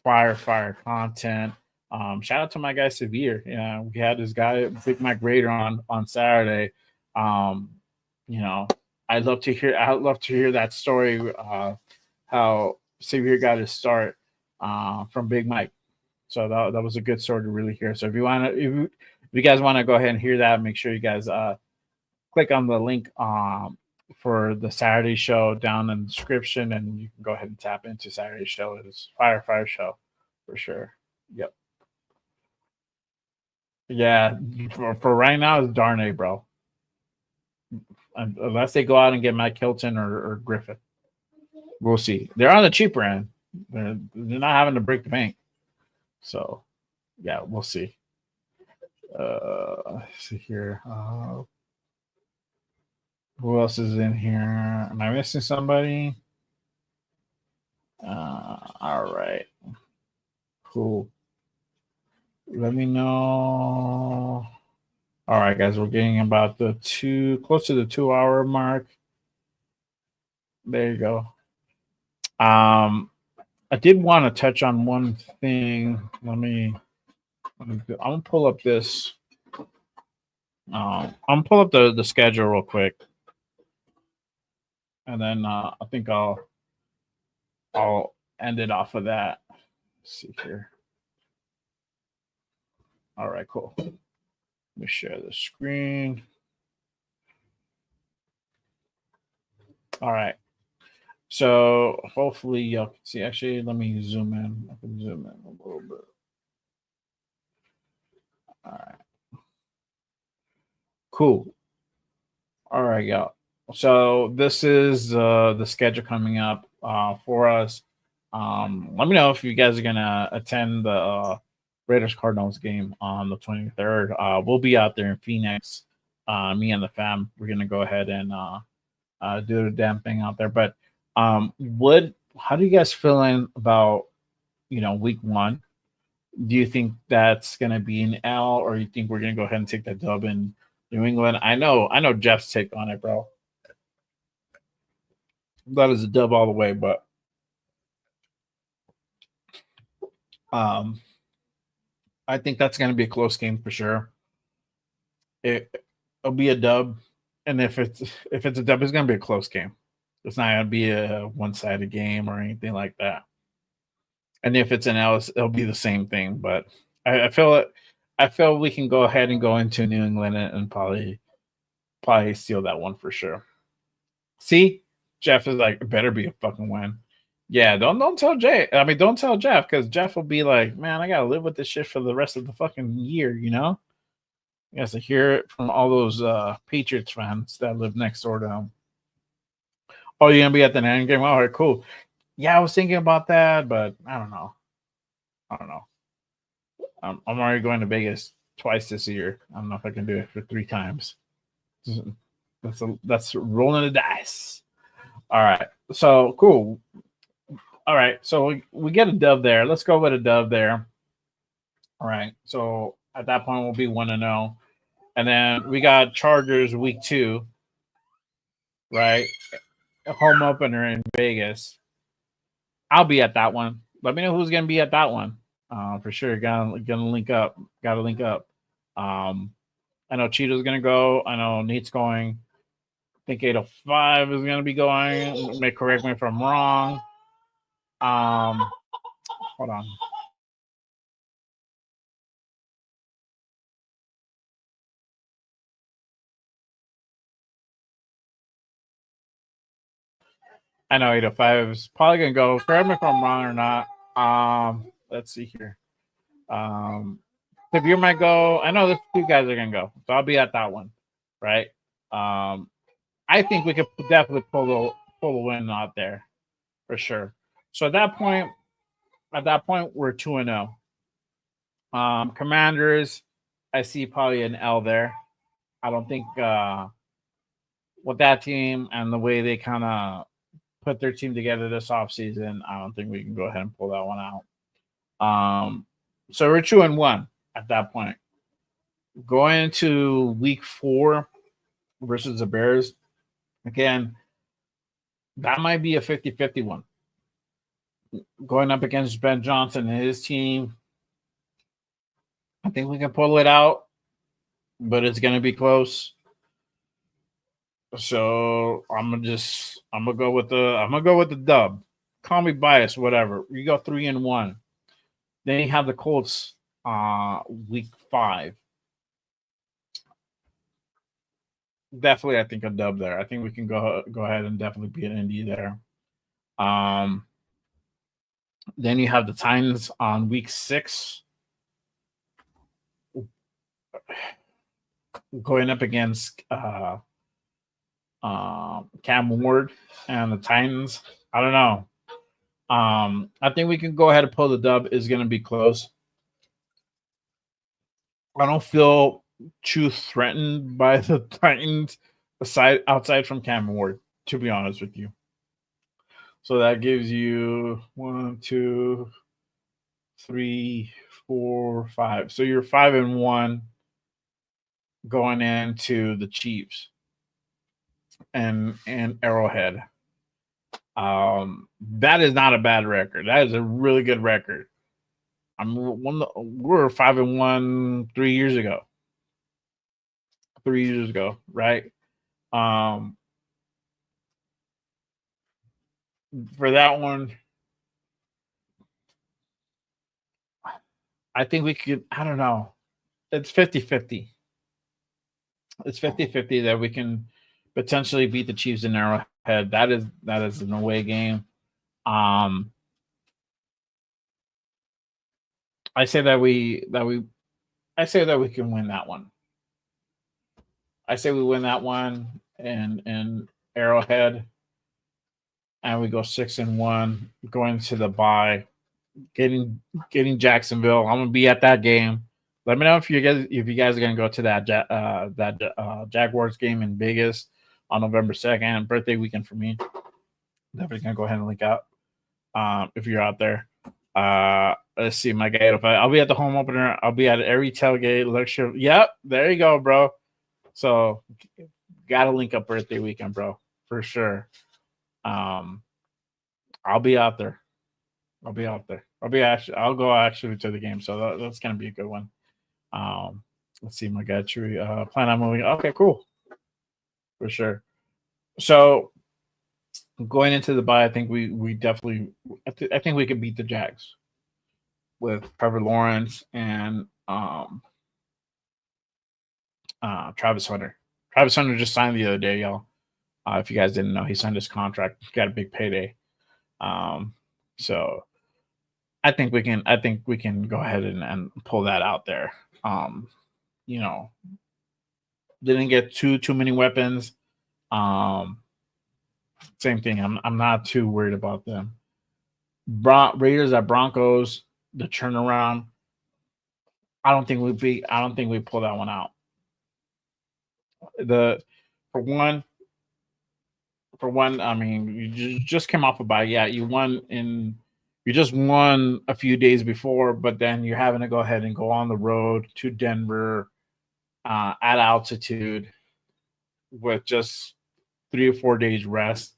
fire content. Shout out to my guy Severe. Yeah, we had this guy Big Mike Raider on Saturday. Um, you know, I'd love to hear that story. How Severe got his start from Big Mike. So that was a good story to really hear. So if you guys want to go ahead and hear that, make sure you guys click on the link for the Saturday show down in the description, and you can go ahead and tap into Saturday show. It's fire show for sure. Yep. Yeah, for right now, it's Darnay, bro. Unless they go out and get Matt Kilton or Griffith, we'll see. They're on the cheaper end. They're not having to break the bank. So, yeah, we'll see. Let's see here. Who else is in here? Am I missing somebody? All right. Cool. Let me know. All right, guys, we're getting about close to the 2 hour mark. There you go. I did want to touch on one thing. I'm gonna pull up this. I'm gonna pull up the schedule real quick, and then I think I'll end it off of that. Let's see here. All right, cool. Let me share the screen. All right. So hopefully y'all can see. Actually, let me zoom in. I can zoom in a little bit. All right. Cool. All right, y'all. So this is the schedule coming up for us. Let me know if you guys are gonna attend the Raiders Cardinals game on the 23rd. We'll be out there in Phoenix. Me and the fam, we're gonna go ahead and do the damn thing out there. But how do you guys feeling about week one? Do you think that's gonna be an L, or you think we're gonna go ahead and take that dub in New England? I know Jeff's take on it, bro. That is a dub all the way, but I think that's gonna be a close game for sure. It'll be a dub, and if it's a dub, it's gonna be a close game. It's not gonna be a one-sided game or anything like that. And if it's an L, it'll be the same thing. But I feel we can go ahead and go into New England and probably steal that one for sure. See, Jeff is like, it better be a fucking win. Yeah, don't tell Jay. I mean, don't tell Jeff, because Jeff will be like, man, I gotta live with this shit for the rest of the fucking year. You has to hear it from all those Patriots fans that live next door to him. Oh, you're gonna be at the end game? All right, cool. Yeah, I was thinking about that, but I don't know. I'm already going to Vegas twice this year. I don't know if I can do it for 3 times. That's rolling the dice. All right, so cool. All right, so we get a dub there. Let's go with a dub there. All right, so at that point we'll be 1-0, and then we got Chargers week 2, right? Home opener in Vegas. I'll be at that one. Let me know who's gonna be at that one. For sure. Gotta link up. I know Cheeto's gonna go. I know Nate's going. I think 805 is gonna be going. Correct me if I'm wrong. Hold on. I know 805 is probably gonna go. Correct me if I'm wrong or not. Let's see here. If you might go, I know the 2 guys are gonna go, so I'll be at that one, right? I think we could definitely pull the win out there for sure. So at that point, we're 2-0. Commanders, I see probably an L there. I don't think with that team and the way they kind of put their team together this offseason, I don't think we can go ahead and pull that one out. So we're 2-1 at that point. Going into week 4 versus the Bears, again, that might be a 50-50 one. Going up against Ben Johnson and his team, I think we can pull it out, but it's going to be close. So I'm gonna go with the dub. Call me biased, whatever. You go 3-1. Then you have the Colts week 5. Definitely, I think a dub there. I think we can go ahead and definitely be an Indy there. Then you have the Titans on week 6. Going up against Cam Ward and the Titans. I don't know. I think we can go ahead and pull the dub. Is going to be close. I don't feel too threatened by the Titans outside from Cam Ward, to be honest with you. So that gives you 1, 2, 3, 4, 5. So you're 5-1 going into the Chiefs and Arrowhead. That is not a bad record. That is a really good record. We're 5-1 3 years ago. 3 years ago, right? For that one, I think we could, I don't know. It's 50-50. It's 50-50 that we can potentially beat the Chiefs in Arrowhead. That is an away game. I say that we can win that one. I say we win that one in Arrowhead, and we go 6-1, going to the bye, getting Jacksonville. I'm gonna be at that game. Let me know if you guys are gonna go to that Jaguars game in Vegas on November 2nd, birthday weekend for me. Definitely gonna go ahead and link up if you're out there. Let's see, my guy. I'll be at the home opener. I'll be at every tailgate lecture. Yep, there you go, bro. So gotta link up birthday weekend, bro, for sure. I'll be out there. I'll go actually to the game. So that's gonna be a good one. Let's see, my guy. Plan on moving. Okay, cool, for sure. So going into the bye, I think we definitely. I think we could beat the Jags with Trevor Lawrence and Travis Hunter. Travis Hunter just signed the other day, y'all. If you guys didn't know, he signed his contract. He got a big payday. So I think we can go ahead and pull that out there. Didn't get too many weapons. Same thing. I'm not too worried about them. Raiders at Broncos, the turnaround. I don't think we pull that one out. For one, I mean, you just came off a bye. Yeah, you just won a few days before, but then you're having to go ahead and go on the road to Denver at altitude with just 3 or 4 days rest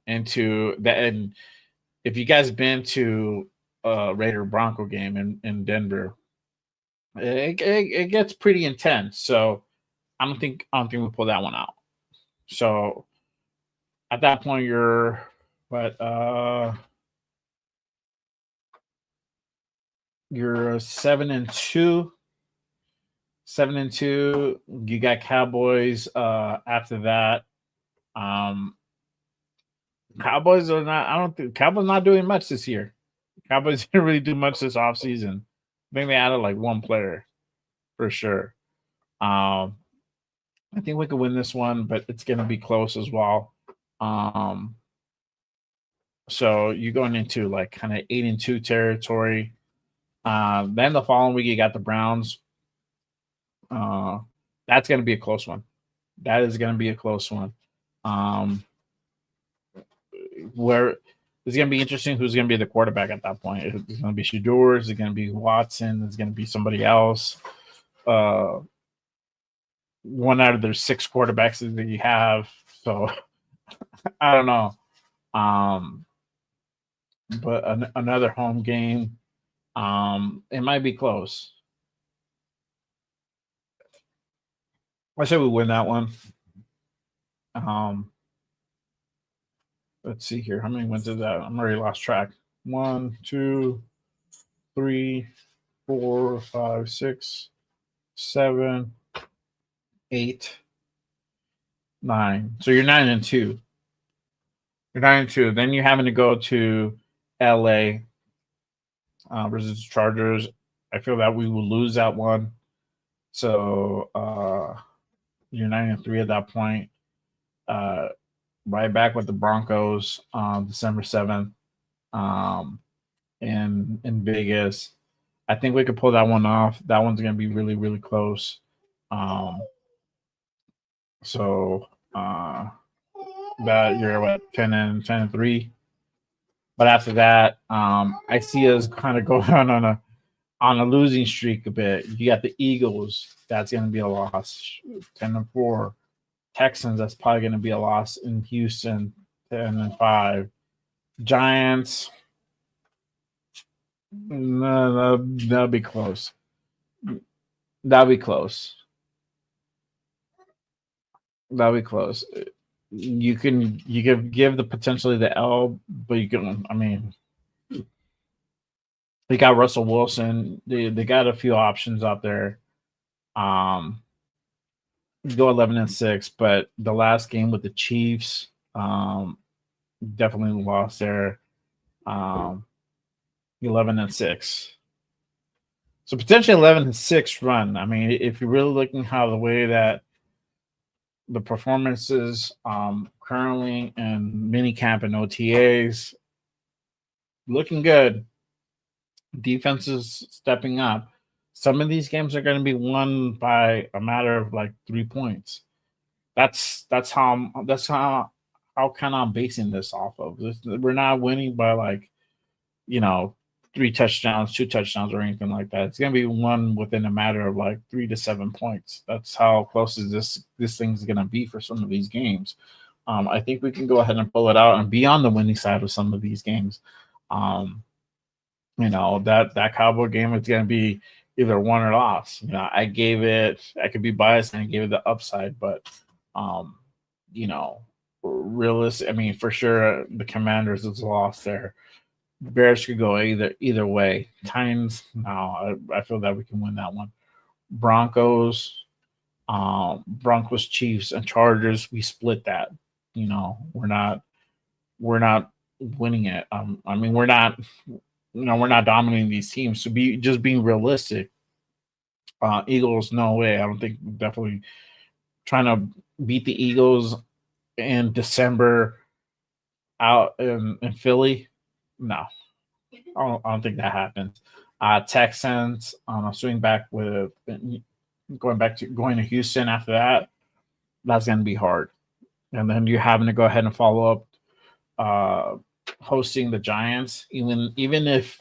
into that. And if you guys been to a Raider Bronco game in Denver, it gets pretty intense. So I don't think we pull that one out. So at that point, you're 7-2. 7-2. You got Cowboys after that. Cowboys are not. I don't think Cowboys not doing much this year. Cowboys didn't really do much this offseason. I think they added like one player for sure. I think we could win this one, but it's going to be close as well. So you're going into like kind of 8-2 territory. Then the following week you got the Browns. That's going to be a close one. That is going to be a close one. where it's going to be interesting who's going to be the quarterback at that point. Is it going to be Shador? Is it going to be Watson? Is it going to be somebody else? One out of their 6 quarterbacks that you have. So I don't know. But another home game. It might be close. I say we win that one. Let's see here. How many wins is that? I'm already lost track. 1, 2, 3, 4, 5, 6, 7, 8, 9. So you're 9-2. You're 9-2. Then you're having to go to LA versus the Chargers. I feel that we will lose that one. So you're 9-3 at that point. Right back with the Broncos December 7th in Vegas. I think we could pull that one off. That one's going to be really, really close. So that you're what 10-3. But after that, I see us kind of going on a losing streak a bit. You got the Eagles. That's going to be a loss. 10-4. Texans, that's probably going to be a loss in Houston, 10-5. Giants, no, that'll be close. That'll be close. You can give the potentially the L, but you can. I mean, they got Russell Wilson. They got a few options out there. Go 11-6, but the last game with the Chiefs, definitely lost there. 11-6. So potentially 11-6 run. I mean, if you're really looking how the way that the performances currently in minicamp and OTAs looking good. Defense is stepping up. Some of these games are going to be won by a matter of like 3 points. That's how kind of I'm basing this off of. We're not winning by like, 3 touchdowns, 2 touchdowns, or anything like that. It's going to be won within a matter of like 3 to 7 points. That's how close is this thing's going to be for some of these games. I think we can go ahead and pull it out and be on the winning side of some of these games. That Cowboy game is going to be either won or lost. I could be biased and I gave it the upside, but realistic. I mean, for sure, the Commanders is lost there. Bears could go either way. Titans, no, I feel that we can win that one. Broncos, Chiefs, and Chargers, we split that. We're not winning it. I mean, we're not dominating these teams. So being realistic. Eagles, no way. I don't think definitely trying to beat the Eagles in December out in Philly. No, I don't think that happens. Texans, swing back with going to Houston after that. That's going to be hard. And then you're having to go ahead and follow up hosting the Giants, even if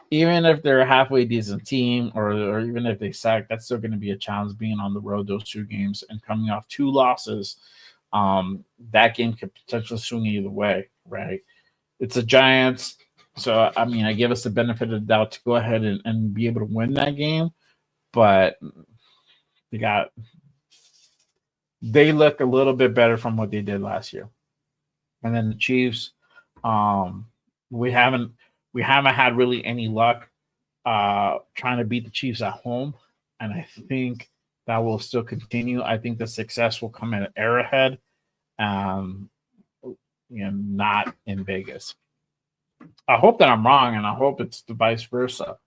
they're a halfway decent team, or even if they sack, that's still going to be a challenge being on the road those 2 games and coming off 2 losses. That game could potentially swing either way, right? It's the Giants, so I mean, I give us the benefit of the doubt to go ahead and be able to win that game, but they look a little bit better from what they did last year. And then the Chiefs, we haven't had really any luck trying to beat the Chiefs at home, and I think that will still continue. I think the success will come at Arrowhead, not in Vegas. I hope that I'm wrong, and I hope it's the vice versa.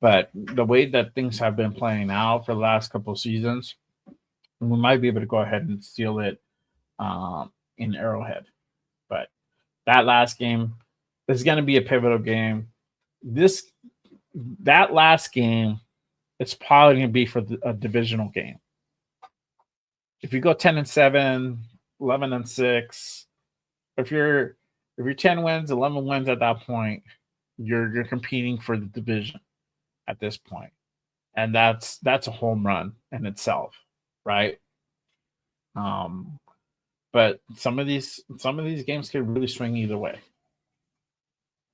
But the way that things have been playing out for the last couple of seasons, we might be able to go ahead and steal it in Arrowhead. But that last game is going to be a pivotal game. That last game, it's probably going to be for a divisional game. If you go 10-7, 11-6, if you're If you're 10 wins, 11 wins at that point, you're competing for the division at this point. And that's a home run in itself, right? But some of these games could really swing either way.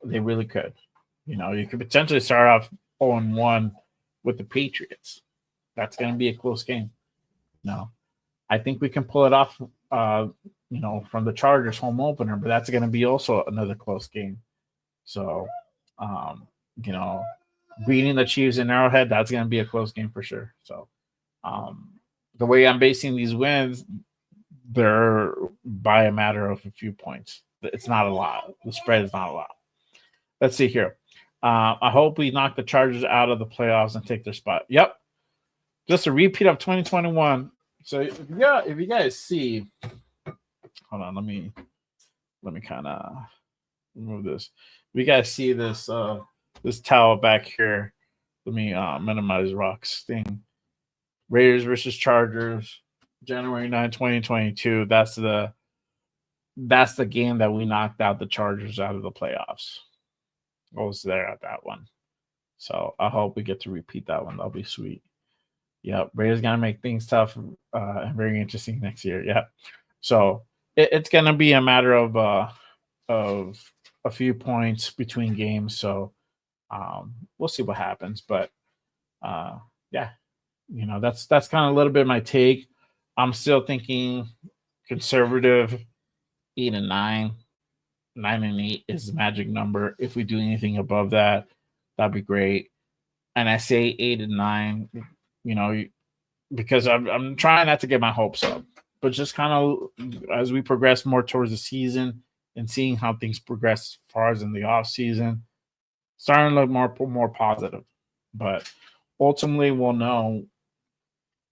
They really could. You could potentially start off 0-1 with the Patriots. That's going to be a close game. No, I think we can pull it off. From the Chargers home opener, but that's going to be also another close game. So, beating the Chiefs in Arrowhead, that's going to be a close game for sure. So, the way I'm basing these wins, they're by a matter of a few points. It's not a lot. The spread is not a lot. Let's see here. I hope we knock the Chargers out of the playoffs and take their spot. Yep. Just a repeat of 2021. So if you guys see, hold on, let me kind of remove this. If you guys see this this towel back here, let me minimize Rock's thing. Raiders versus Chargers, January 9, 2022. That's the game that we knocked out the Chargers out of the playoffs. I was there at that one. So I hope we get to repeat that one. That'll be sweet. Yeah, Raiders gonna make things tough and very interesting next year. Yeah. So it's gonna be a matter of a few points between games. So we'll see what happens. But yeah, that's kind of a little bit of my take. I'm still thinking conservative 8-9. 9-8 is the magic number. If we do anything above that, that'd be great. And I say 8-9, because I'm trying not to get my hopes up, but just kind of as we progress more towards the season and seeing how things progress as far as in the off season, starting to look more positive. But ultimately, we'll know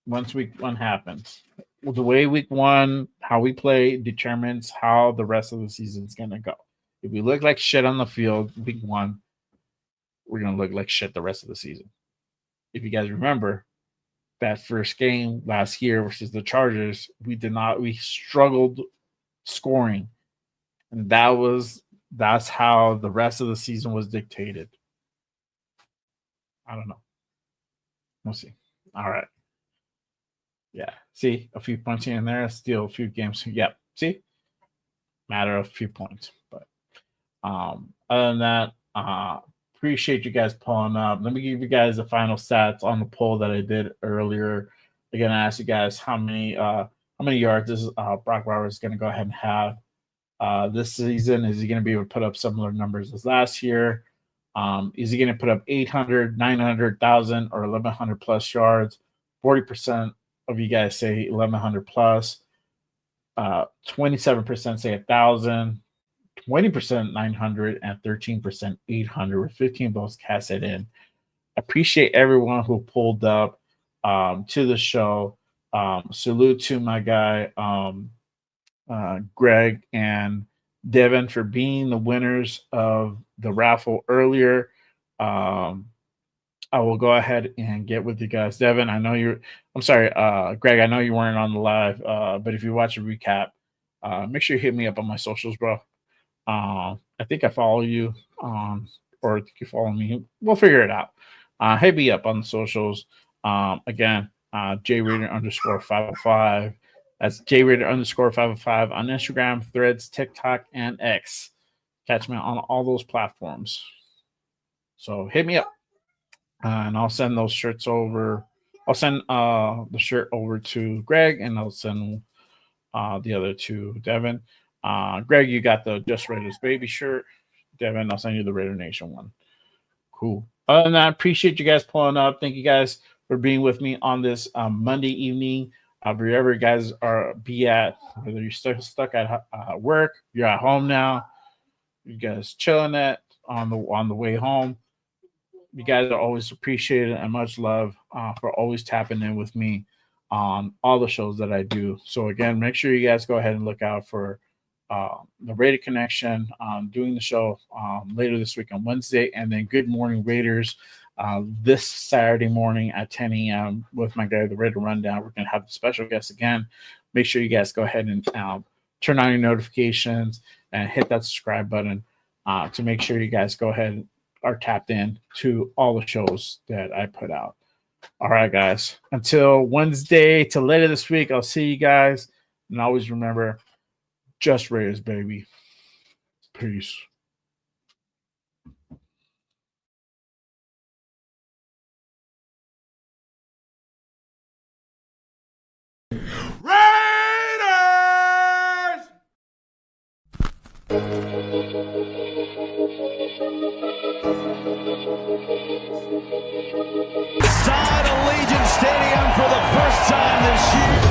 once week 1 happens. The way week 1, how we play determines how the rest of the season is going to go. If we look like shit on the field week 1, we're going to look like shit the rest of the season. If you guys remember that first game last year versus the Chargers, we struggled scoring. And that's how the rest of the season was dictated. I don't know. We'll see. All right. Yeah. See, a few points here and there, still a few games. Yep. See? Matter of a few points. But other than that, appreciate you guys pulling up. Let me give you guys the final stats on the poll that I did earlier. Again, I asked you guys how many yards this Brock Bowers is going to go ahead and have this season. Is he going to be able to put up similar numbers as last year? Is he going to put up 800, 900, 1,000, or 1,100 plus yards? 40% of you guys say 1,100 plus. 27% say 1,000. 20% 900 and 13% 800 with 15 votes casted in. Appreciate everyone who pulled up to the show. Salute to my guy Greg and Devin for being the winners of the raffle earlier. I will go ahead and get with you guys. Devin, Greg, I know you weren't on the live, but if you watch a recap, make sure you hit me up on my socials, bro. I think I follow you, or I think you follow me. We'll figure it out. Hit me up on the socials. Again, JRaider_505. That's JRaider_505 on Instagram, Threads, TikTok, and X. Catch me on all those platforms. So hit me up, and I'll send those shirts over. I'll send the shirt over to Greg, and I'll send the other to Devin. Greg, you got the Just Raiders Baby shirt. Devin, I'll send you the Raider Nation one. Cool. Other than that, appreciate you guys pulling up. Thank you guys for being with me on this Monday evening. Wherever you guys be at, whether you're stuck at work, you're at home now, you guys chilling on the way home. You guys are always appreciated and much love for always tapping in with me on all the shows that I do. So again, make sure you guys go ahead and look out for the Raider Connection doing the show later this week on Wednesday, and then Good Morning Raiders this Saturday morning at 10 a.m. with my guy, the Raider Rundown. We're going to have the special guest again. Make sure you guys go ahead and turn on your notifications. and hit that subscribe button to make sure you guys go ahead and are tapped in to all the shows that I put out. All right, guys. Until Wednesday, till later this week, I'll see you guys. And always remember, just Raiders, baby. Peace. Raiders! Inside Allegiant Stadium for the first time this year.